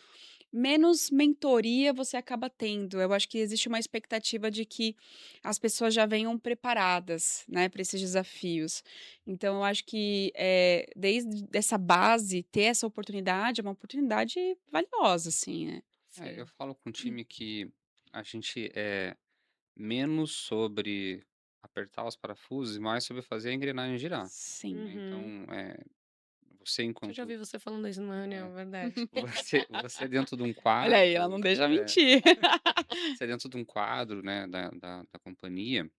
menos mentoria você acaba tendo. Eu acho que existe uma expectativa de que as pessoas já venham preparadas, né, para esses desafios. Então, eu acho que desde essa base, ter essa oportunidade é uma oportunidade valiosa, assim, né? Eu Sim. falo com o time que a gente é menos sobre apertar os parafusos e mais sobre fazer a engrenagem girar, Sim. né. Então, Uhum. você Eu já enquanto ouvi você falando isso numa reunião, é, é verdade. você dentro de um Olha aí, ela quadro não deixa é, mentir. você dentro de um quadro, né, da companhia,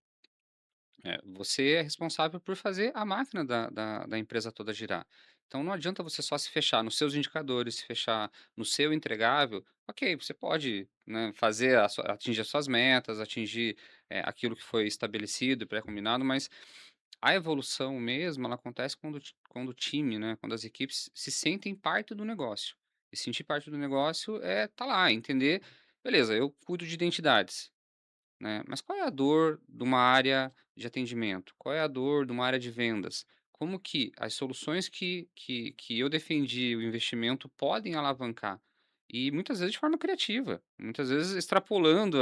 você é responsável por fazer a máquina da empresa toda girar. Então não adianta você só se fechar nos seus indicadores, se fechar no seu entregável. Ok, você pode, né, fazer atingir as suas metas, atingir aquilo que foi estabelecido e pré-combinado, mas a evolução mesmo, ela acontece quando o time, né, quando as equipes se sentem parte do negócio. E sentir parte do negócio é tá lá, entender, beleza, eu cuido de identidades, né? Mas qual é a dor de uma área de atendimento? Qual é a dor de uma área de vendas? Como que as soluções que eu defendi, o investimento, podem alavancar? E muitas vezes de forma criativa, muitas vezes extrapolando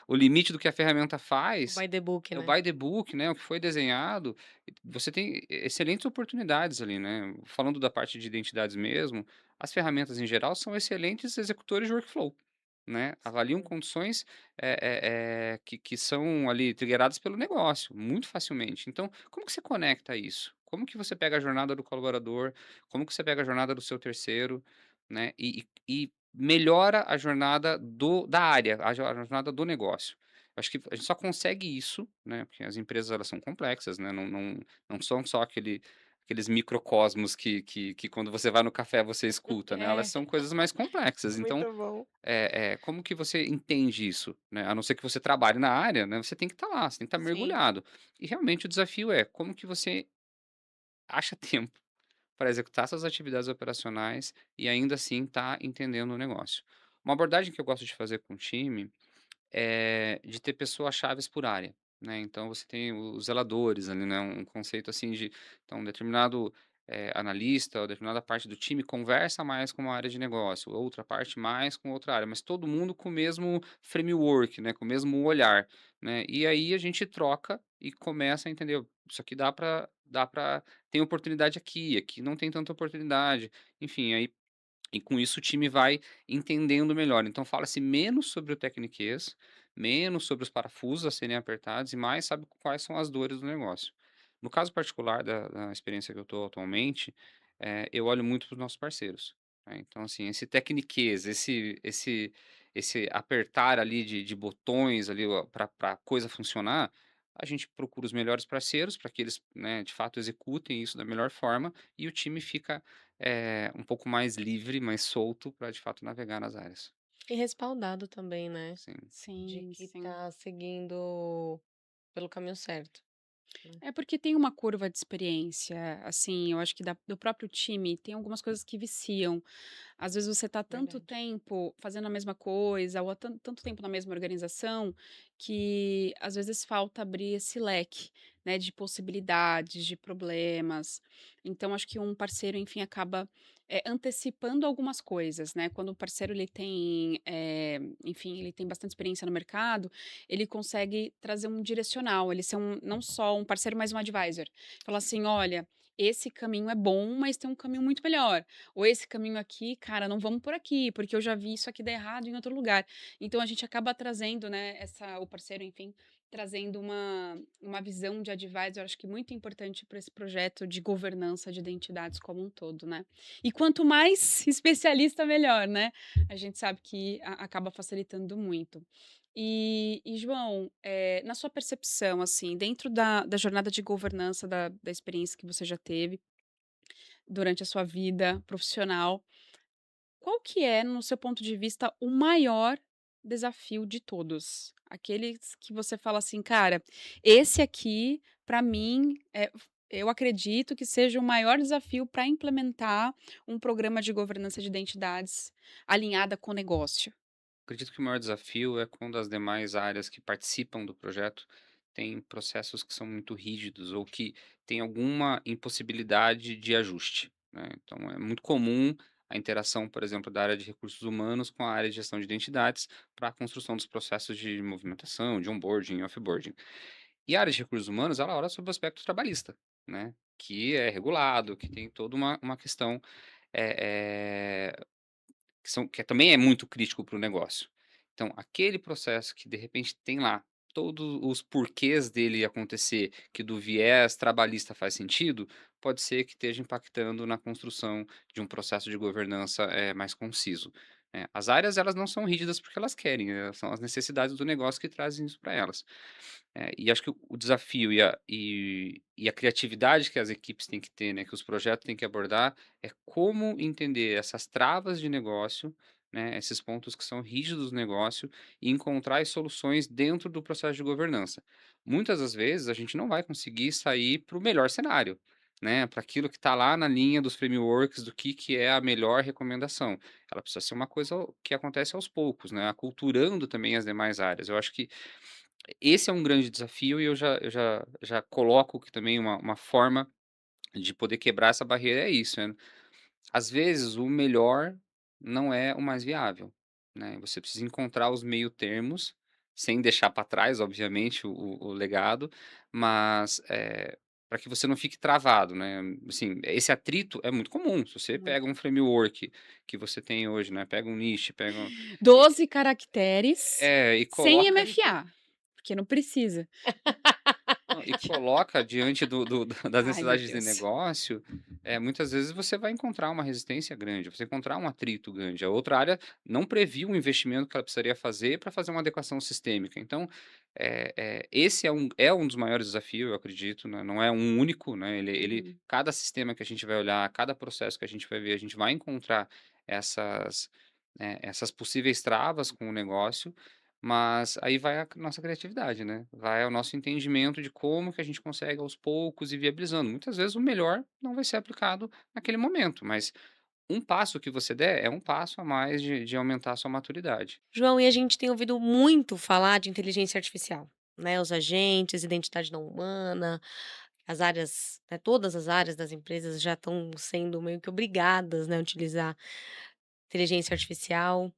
o limite do que a ferramenta O faz, by the book, é o né. by the book, né? O que foi desenhado. Você tem excelentes oportunidades ali, né? Falando da parte de identidades mesmo, as ferramentas em geral são excelentes executores de workflow, né? Avaliam Sim. condições que são ali triggeradas pelo negócio, muito facilmente. Então, como que você conecta isso? Como que você pega a jornada do colaborador? Como que você pega a jornada do seu terceiro, né? E melhora a jornada da área, a jornada do negócio. Eu acho que a gente só consegue isso, né? Porque as empresas elas são complexas, né? Não são só aqueles microcosmos que quando você vai no café você escuta, né? Elas É, são coisas mais complexas. Então, Muito bom. como que você entende isso, né? A não ser que você trabalhe na área, né, você tem que estar lá, você tem que estar Sim. mergulhado. E realmente o desafio é como que você acha tempo para executar suas atividades operacionais e ainda assim estar entendendo o negócio. Uma abordagem que eu gosto de fazer com o time de ter pessoas chaves por área, né, então você tem os zeladores ali, né, um conceito assim de então um determinado, analista ou determinada parte do time conversa mais com uma área de negócio, outra parte mais com outra área, mas todo mundo com o mesmo framework, né, com o mesmo olhar, né, e aí a gente troca e começa a entender, isso aqui dá para tem oportunidade aqui, aqui não tem tanta oportunidade, enfim, aí e com isso o time vai entendendo melhor. Então fala-se menos sobre o tecniquez, menos sobre os parafusos a serem apertados e mais sabe quais são as dores do negócio. No caso particular da experiência que eu estou atualmente, eu olho muito para os nossos parceiros, né. Então, assim, esse tecniquez, esse apertar ali de botões ali para a coisa funcionar, a gente procura os melhores parceiros para que eles, né, de fato executem isso da melhor forma e o time fica um pouco mais livre, mais solto para de fato navegar nas áreas. E respaldado também, né, Sim. de sim, que sim. tá seguindo pelo caminho certo, né. É porque tem uma curva de experiência, assim, eu acho que do próprio time tem algumas coisas que viciam. Às vezes você está tanto Verdade. tempo fazendo a mesma coisa ou há tanto tempo na mesma organização que às vezes falta abrir esse leque, né, de possibilidades, de problemas. Então acho que um parceiro, enfim, acaba antecipando algumas coisas, né? Quando o parceiro ele tem, enfim, ele tem bastante experiência no mercado, ele consegue trazer um direcional, ele ser não só um parceiro, mas um advisor. Falar assim, olha, esse caminho é bom, mas tem um caminho muito melhor. Ou esse caminho aqui, cara, não vamos por aqui, porque eu já vi isso aqui dar errado em outro lugar. Então a gente acaba trazendo, né, o parceiro, enfim, trazendo uma visão de advisor, acho que muito importante para esse projeto de governança de identidades como um todo, né? E quanto mais especialista, melhor, né? A gente sabe que acaba facilitando muito. João, na sua percepção, assim, dentro da jornada de governança, da experiência que você já teve durante a sua vida profissional, qual que é, no seu ponto de vista, o maior desafio de todos? Aqueles que você fala assim, cara, esse aqui, para mim, eu acredito que seja o maior desafio para implementar um programa de governança de identidades alinhada com o negócio. Acredito que o maior desafio é quando as demais áreas que participam do projeto têm processos que são muito rígidos ou que têm alguma impossibilidade de ajuste, né. Então é muito comum a interação, por exemplo, da área de recursos humanos com a área de gestão de identidades para a construção dos processos de movimentação, de onboarding e offboarding. E a área de recursos humanos, ela olha sobre o aspecto trabalhista, né, que é regulado, que tem toda uma questão, eh eh que também é muito crítico para o negócio. Então, aquele processo que de repente tem lá todos os porquês dele acontecer, que do viés trabalhista faz sentido, pode ser que esteja impactando na construção de um processo de governança, mais conciso, né. As áreas, elas não são rígidas porque elas querem, são as necessidades do negócio que trazem isso para elas. E acho que o desafio e a criatividade que as equipes têm que ter, né, que os projetos têm que abordar, é como entender essas travas de negócio, né, esses pontos que são rígidos do negócio e encontrar as soluções dentro do processo de governança. Muitas das vezes a gente não vai conseguir sair para o melhor cenário, né, para aquilo que está lá na linha dos frameworks do que é a melhor recomendação. Ela precisa ser uma coisa que acontece aos poucos, né, aculturando também as demais áreas. Eu acho que esse é um grande desafio e eu já coloco que também uma forma de poder quebrar essa barreira é isso, né. Às vezes o melhor não é o mais viável, né, você precisa encontrar os meio termos, sem deixar para trás obviamente o legado, mas, pra que você não fique travado, né, assim, esse atrito é muito comum, se você Muito. pega um framework que você tem hoje, né, pega um niche, pega 12 caracteres e sem coloca MFA, porque não precisa. Não, e coloca diante das Ai, meu necessidades de Deus. negócio, muitas vezes você vai encontrar uma resistência grande, você vai encontrar um atrito grande. A outra área não previu o investimento que ela precisaria fazer para fazer uma adequação sistêmica. Então, esse é um dos maiores desafios, eu acredito, né, não é um único, né, Uhum. cada sistema que a gente vai olhar, cada processo que a gente vai ver, a gente vai encontrar essas, essas possíveis travas com o negócio, mas aí vai a nossa criatividade, né, vai o nosso entendimento de como que a gente consegue aos poucos ir viabilizando. Muitas vezes o melhor não vai ser aplicado naquele momento, mas um passo que você der é um passo a mais de aumentar a sua maturidade. João, e a gente tem ouvido muito falar de inteligência artificial, né, os agentes, identidade não humana, as áreas, né, todas as áreas das empresas já estão sendo meio que obrigadas, né, a utilizar inteligência artificial.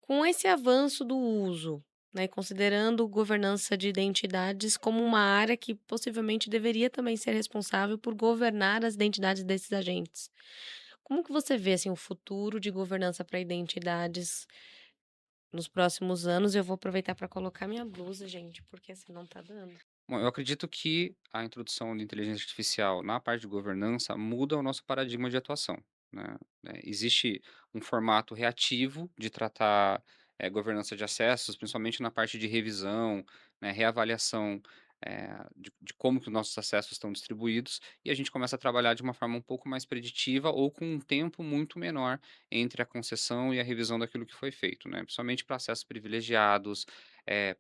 Com esse avanço do uso, né, considerando governança de identidades como uma área que possivelmente deveria também ser responsável por governar as identidades desses agentes. Como que você vê, assim, o futuro de governança para identidades nos próximos anos? Eu vou aproveitar para colocar minha blusa, gente, porque assim não tá dando. Bom, eu acredito que a introdução de inteligência artificial na parte de governança muda o nosso paradigma de atuação, né? Existe um formato reativo de tratar governança de acessos, principalmente na parte de revisão, né, reavaliação de como que os nossos acessos estão distribuídos, e a gente começa a trabalhar de uma forma um pouco mais preditiva ou com um tempo muito menor entre a concessão e a revisão daquilo que foi feito, né? Principalmente para acessos privilegiados,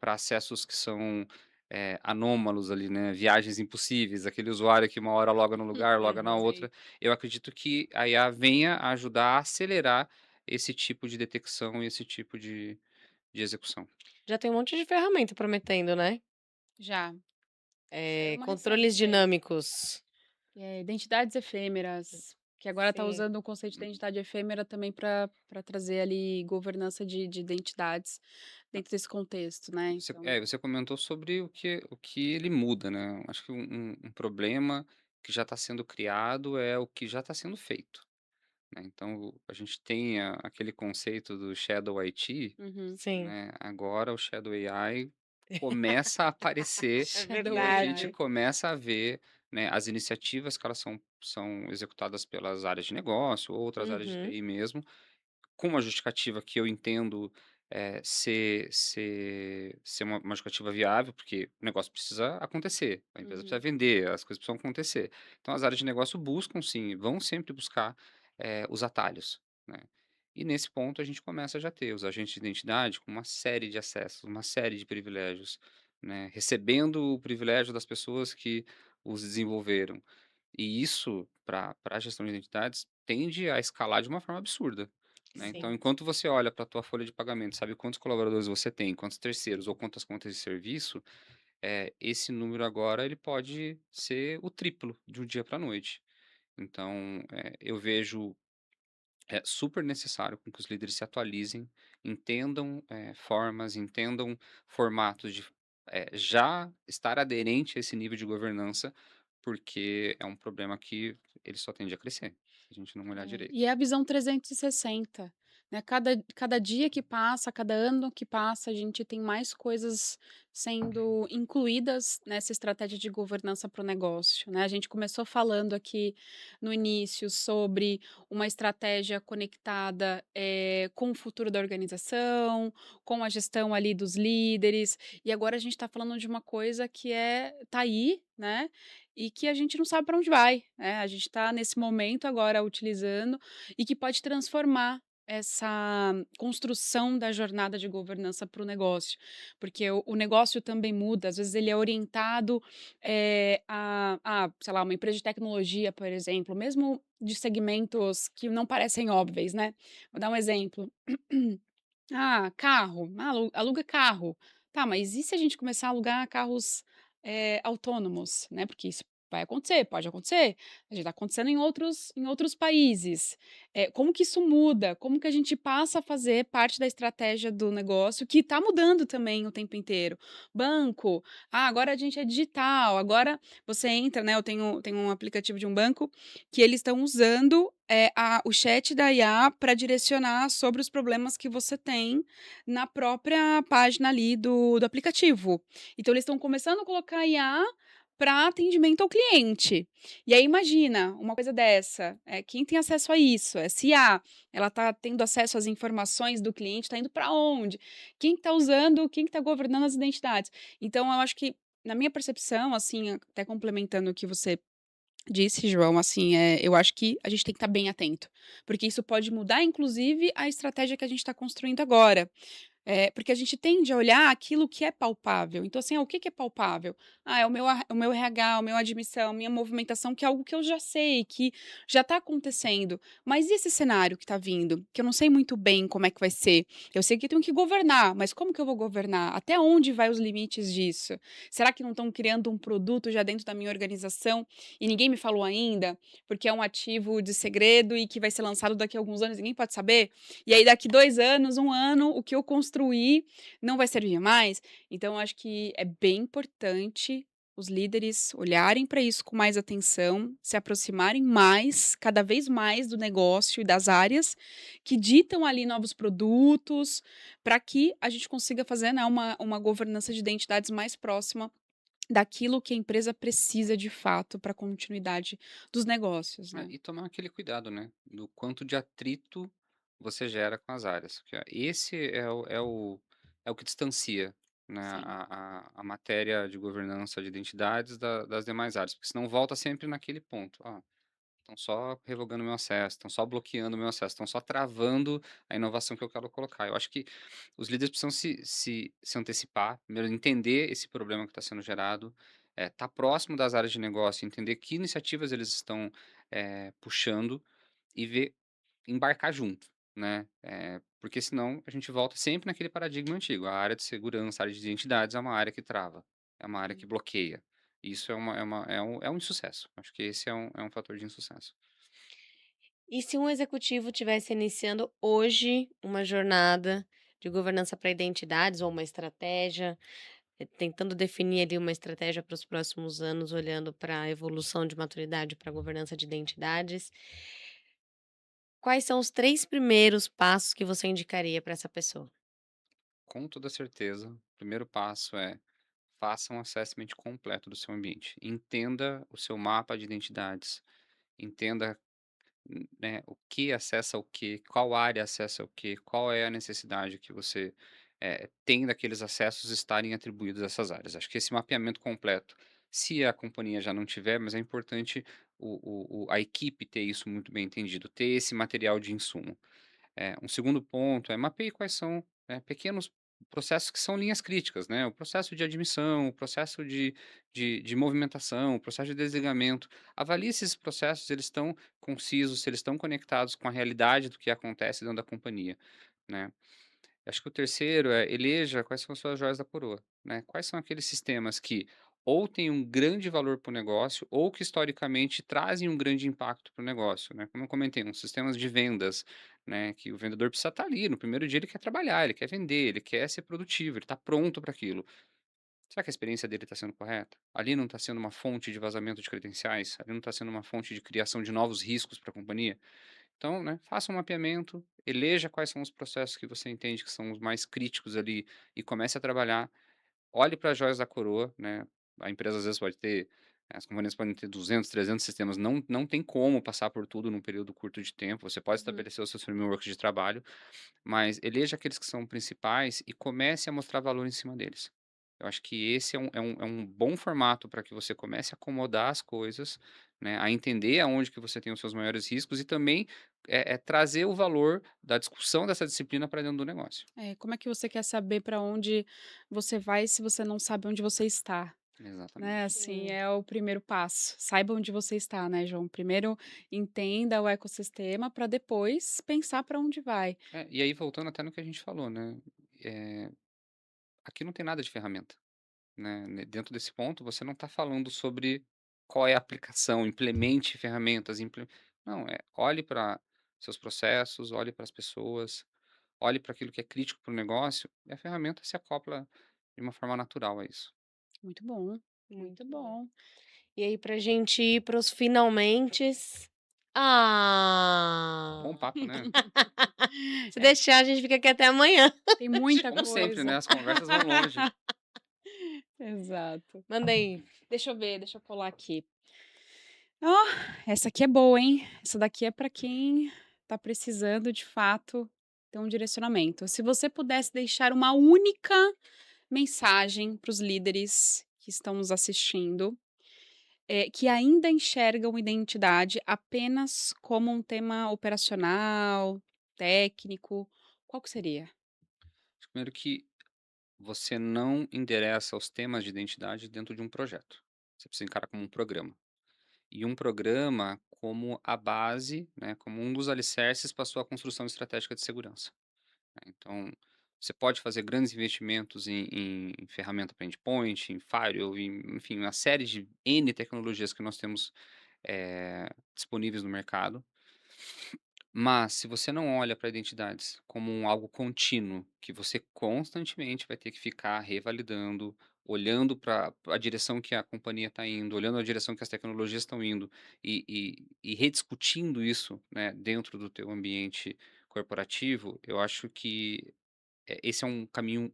para acessos que são anômalos ali, né, viagens impossíveis, aquele usuário que uma hora loga num lugar, loga na Uhum. Sim. outra. Eu acredito que a IA venha a ajudar a acelerar esse tipo de detecção e esse tipo de execução. Já tem um monte de ferramenta prometendo, né? Já. Saiu uma Controles recente aí. dinâmicos. Identidades efêmeras, que agora está Sim. usando o conceito de identidade efêmera também para trazer ali governança de identidades dentro desse contexto, né, então Você comentou sobre o que ele muda, né, acho que um problema que já está sendo criado, é o que já está sendo feito, né. Então a gente tem aquele conceito do Shadow IT, Uhum. Sim, né, agora o Shadow AI começa a aparecer é Shadow e a gente verdade. AI. começa a ver, né, as iniciativas que elas são executadas pelas áreas de negócio, ou outras áreas de Uhum, TI mesmo, com uma justificativa que eu entendo, ser uma justificativa viável, porque o negócio precisa acontecer, a empresa precisa Uhum. vender, as coisas precisam acontecer. Então as áreas de negócio buscam sim, vão sempre buscar, os atalhos, né. E nesse ponto a gente começa a já ter os agentes de identidade com uma série de acessos, uma série de privilégios, né, recebendo o privilégio das pessoas que os desenvolveram. E isso, para a gestão de identidades, tende a escalar de uma forma absurda, né. Então, sim. enquanto você olha para a tua folha de pagamento, sabe quantos colaboradores você tem, quantos terceiros ou quantas contas de serviço, esse número agora ele pode ser o triplo de um dia para a noite. Então, eu vejo super necessário com que os líderes se atualizem, entendam, formas, entendam formatos de já estar aderente a esse nível de governança, porque é um problema que ele só tende a crescer, se a gente não olhar E direito. é a visão 360, né, cada dia que passa, cada ano que passa, a gente tem mais coisas sendo incluídas nessa estratégia de governança para o negócio, né. A gente começou falando aqui no início sobre uma estratégia conectada, com o futuro da organização, com a gestão ali dos líderes, e agora a gente está falando de uma coisa que tá aí, né, e que a gente não sabe para onde vai, né, a gente está nesse momento agora utilizando e que pode transformar essa construção da jornada de governança para o negócio, porque o negócio também muda, às vezes ele é orientado, sei lá, uma empresa de tecnologia, por exemplo, mesmo de segmentos que não parecem óbvios, né. Vou dar um exemplo. Carro, aluga carro. Tá, mas e se a gente começar a alugar carros, autônomos, né, porque isso vai acontecer, pode acontecer, a gente tá acontecendo em outros países. Como que isso muda? Como que a gente passa a fazer parte da estratégia do negócio, que tá mudando também o tempo inteiro. Banco, agora a gente é digital, agora você entra, né, eu tenho um aplicativo de um banco que eles estão usando, o chat da IA para direcionar sobre os problemas que você tem na própria página ali do aplicativo. Então eles estão começando a colocar IA para atendimento ao cliente. E aí imagina, uma coisa dessa, quem tem acesso a isso? Essa IA, ela está tendo acesso às informações do cliente, está indo para onde? Quem está usando, quem está governando as identidades? Então eu acho que, na minha percepção, assim, até complementando o que você disse, João, assim, eu acho que a gente tem que estar bem atento, porque isso pode mudar, inclusive, a estratégia que a gente está construindo agora. Porque a gente tende a olhar aquilo que é palpável. Então, assim, o que que é palpável? É o meu RH, o meu admissão, minha movimentação, que é algo que eu já sei, que já está acontecendo. Mas e esse cenário que está vindo? Que eu não sei muito bem como é que vai ser. Eu sei que eu tenho que governar, mas como que eu vou governar? Até onde vai os limites disso? Será que não estão criando um produto já dentro da minha organização e ninguém me falou ainda? Porque é um ativo de segredo e que vai ser lançado daqui a alguns anos, ninguém pode saber? E aí daqui 2 anos, 1 ano, o que eu construir não vai servir mais. Então eu acho que é bem importante os líderes olharem para isso com mais atenção, se aproximarem mais, cada vez mais do negócio e das áreas que ditam ali novos produtos, para que a gente consiga fazer, né, uma governança de identidades mais próxima daquilo que a empresa precisa de fato para a continuidade dos negócios, né. E tomar aquele cuidado, né, do quanto de atrito você gera com as áreas, porque esse é o que distancia, né, Sim. a matéria de governança de identidades das demais áreas, porque senão volta sempre naquele ponto: "Ah, estão só revogando meu acesso, estão só bloqueando meu acesso, estão só travando a inovação que eu quero colocar". Eu acho que os líderes precisam se antecipar, primeiro entender esse problema que está sendo gerado, estar próximo das áreas de negócio, entender que iniciativas eles estão, puxando e ver embarcar junto, né, porque senão a gente volta sempre naquele paradigma antigo, a área de segurança, a área de identidades é uma área que trava, é uma área que Sim. bloqueia. Isso é um insucesso, acho que esse é um fator de insucesso. E se um executivo tivesse iniciando hoje uma jornada de governança para identidades ou uma estratégia, tentando definir ali uma estratégia para os próximos anos, olhando para a evolução de maturidade, para a governança de identidades. Quais são os 3 primeiros passos que você indicaria para essa pessoa? Com toda certeza, o primeiro passo é faça um assessment completo do seu ambiente. Entenda o seu mapa de identidades. Entenda, né, o que acessa o que, qual área acessa o que, qual é a necessidade que você tem daqueles acessos estarem atribuídos a essas áreas. Acho que esse mapeamento completo, se a companhia já não tiver, mas é importante a equipe ter isso muito bem entendido, ter esse material de insumo. Um segundo ponto é mapeie quais são, pequenos processos que são linhas críticas, né? O processo de admissão, o processo de movimentação, o processo de desligamento. Avalie se esses processos eles estão concisos, se eles estão conectados com a realidade do que acontece dentro da companhia, né? Acho que o terceiro é eleja quais são as suas joias da coroa, né? Quais são aqueles sistemas que ou têm um grande valor para o negócio ou que historicamente trazem um grande impacto para o negócio, né? Como eu comentei, uns sistemas de vendas, né? Que o vendedor precisa estar ali, no primeiro dia ele quer trabalhar, ele quer vender, ele quer ser produtivo, ele está pronto para aquilo. Será que a experiência dele está sendo correta? Ali não está sendo uma fonte de vazamento de credenciais? Ali não está sendo uma fonte de criação de novos riscos para a companhia? Então, né, faça um mapeamento, eleja quais são os processos que você entende que são os mais críticos ali e comece a trabalhar. Olhe para as joias da coroa, né? A empresa às vezes pode ter, as companhias podem ter 200, 300 sistemas, não tem como passar por tudo num período curto de tempo. Você pode Uhum. estabelecer os seus frameworks de trabalho, mas eleja aqueles que são principais e comece a mostrar valor em cima deles. Eu acho que esse é um bom formato para que você comece a acomodar as coisas, né, a entender aonde que você tem os seus maiores riscos e também trazer o valor da discussão dessa disciplina para dentro do negócio. Como é que você quer saber para onde você vai se você não sabe onde você está? Né, Exatamente. assim, Sim. é o primeiro passo. Saiba onde você está, né, João? Primeiro entenda o ecossistema para depois pensar para onde vai. E aí voltando até no que a gente falou, né, eh, aqui não tem nada de ferramenta. Né, dentro desse ponto, você não está falando sobre qual é a aplicação, implemente ferramentas, não, olhe para seus processos, olhe para as pessoas, olhe para aquilo que é crítico para o negócio, e a ferramenta se acopla de uma forma natural a isso. Muito bom, muito Muito bom. bom. E aí pra gente ir para os finalmentes. Ah! Bom papo, né? Se deixar, a gente fica aqui até amanhã. Tem muita Como sempre, coisa. né? As conversas vão longe. Exato. Manda aí. Deixa eu ver, deixa eu pular aqui. Ó, essa aqui é boa, hein? Essa daqui é para quem tá precisando de fato ter um direcionamento. Se você pudesse deixar uma única mensagem para os líderes que estão nos assistindo, que ainda enxergam identidade apenas como um tema operacional, técnico, qual que seria? Primeiro que você não endereça os temas de identidade dentro de um projeto. Você precisa encarar como um programa. E um programa como a base, né, como um dos alicerces para a sua construção estratégica de segurança, né. Então, você pode fazer grandes investimentos em ferramenta para endpoint, em firewall, enfim, uma série de N tecnologias que nós temos disponíveis no mercado. Mas se você não olha para identidades como algo contínuo, que você constantemente vai ter que ficar revalidando, olhando para a direção que a companhia está indo, olhando a direção que as tecnologias estão indo e rediscutindo isso, né, dentro do teu ambiente corporativo, eu acho que esse é um caminho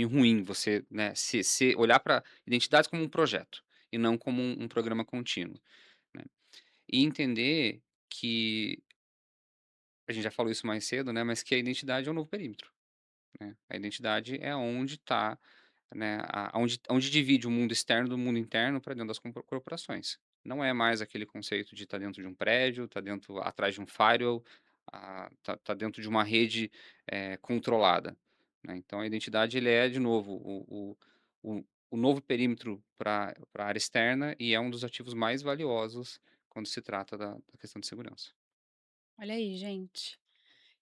ruim, você, né, se olhar para identidades como um projeto e não como um programa contínuo, né. E entender que a gente já falou isso mais cedo, né, mas que a identidade é um novo perímetro, né. A identidade é onde está, né, onde divide o mundo externo do mundo interno para dentro das corporações. Não é mais aquele conceito de estar dentro de um prédio, estar dentro atrás de um firewall, tá dentro de uma rede, controlada, né. Então a identidade ele é de novo o novo perímetro para a área externa e é um dos ativos mais valiosos quando se trata da questão de segurança. Olha aí, gente.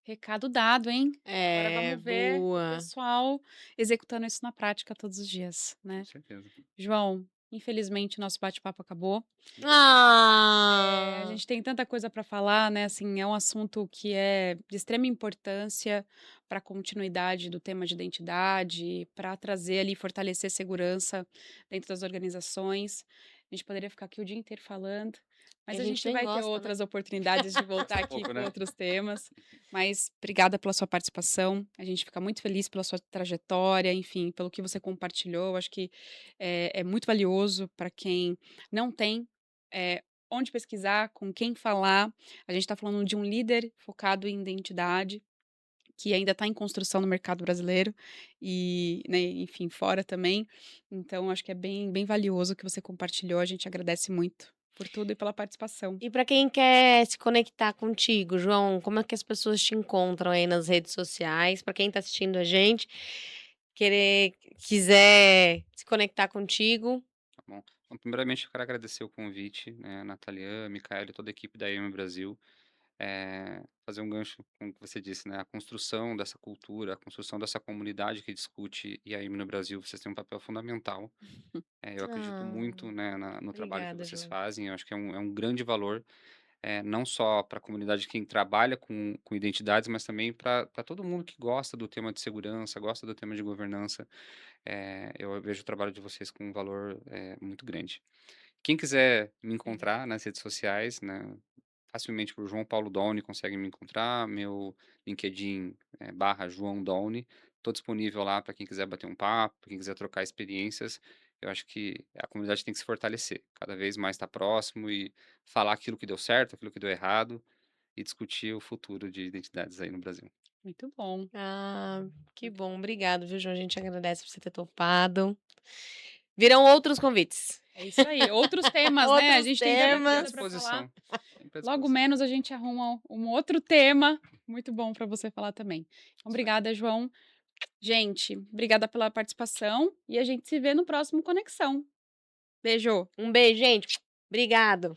Recado dado, hein? Agora É, vamos ver o boa. pessoal executando isso na prática todos os dias, Com né? certeza. João, Infelizmente, o nosso bate-papo acabou. A Ah! gente tem tanta coisa para falar, né? Assim, é um assunto que é de extrema importância para a continuidade do tema de identidade, para trazer ali, fortalecer segurança dentro das organizações. A gente poderia ficar aqui o dia inteiro falando, E mas a a gente gente nem vai ter gosta, né? outras oportunidades de voltar Gosta aqui pouco, com né? outros temas. Mas obrigada pela sua participação. A gente fica muito feliz pela sua trajetória, enfim, pelo que você compartilhou. Acho que é muito valioso para quem não tem. eh, Onde pesquisar, com quem falar. A gente está falando de um líder focado em identidade, que ainda está em construção no mercado brasileiro e, né, enfim, fora também. Então, acho que é bem valioso o que você compartilhou. A gente agradece muito por tudo e pela participação. E para quem quer se conectar contigo, João, como é que as pessoas te encontram aí nas redes sociais? Para quem tá assistindo a gente, quiser se conectar contigo. Tá bom. Bom, primeiramente, eu quero agradecer o convite, né, Natalian, Micaela e toda a equipe da AM Brasil. Fazer um gancho com o que você disse, né? A construção dessa cultura, a construção dessa comunidade que discute IAM no Brasil, vocês têm um papel fundamental. Eu acredito Ah, muito, né, no trabalho que obrigada, vocês João. fazem. Eu acho que é um grande valor, não só para a comunidade quem trabalha com identidades, mas também para todo mundo que gosta do tema de segurança, gosta do tema de governança. Eu vejo o trabalho de vocês com um valor muito grande. Quem quiser me Obrigada. encontrar nas redes sociais, né, facilmente por João Paulo Dolni consegue me encontrar. Meu LinkedIn é barra João Dolni. Estou disponível lá para quem quiser bater um papo, pra quem quiser trocar experiências. Eu acho que a comunidade tem que se fortalecer, cada vez mais estar próximo e falar aquilo que deu certo, aquilo que deu errado e discutir o futuro de identidades aí no Brasil. Muito bom. Ah, que Muito- bom. Obrigado, viu, João? A gente agradece por você ter topado. Virão outros convites. É isso aí. Outros temas, né? A Outros gente tem tanta Sempre à coisa temas. para falar. disposição. Sempre à Logo disposição. menos a gente arruma um outro tema muito bom para você falar também. Então, Isso aí. obrigada, João. Gente, obrigada pela participação e a gente se vê no próximo Conexão. Beijo! Um beijo, gente. Obrigado.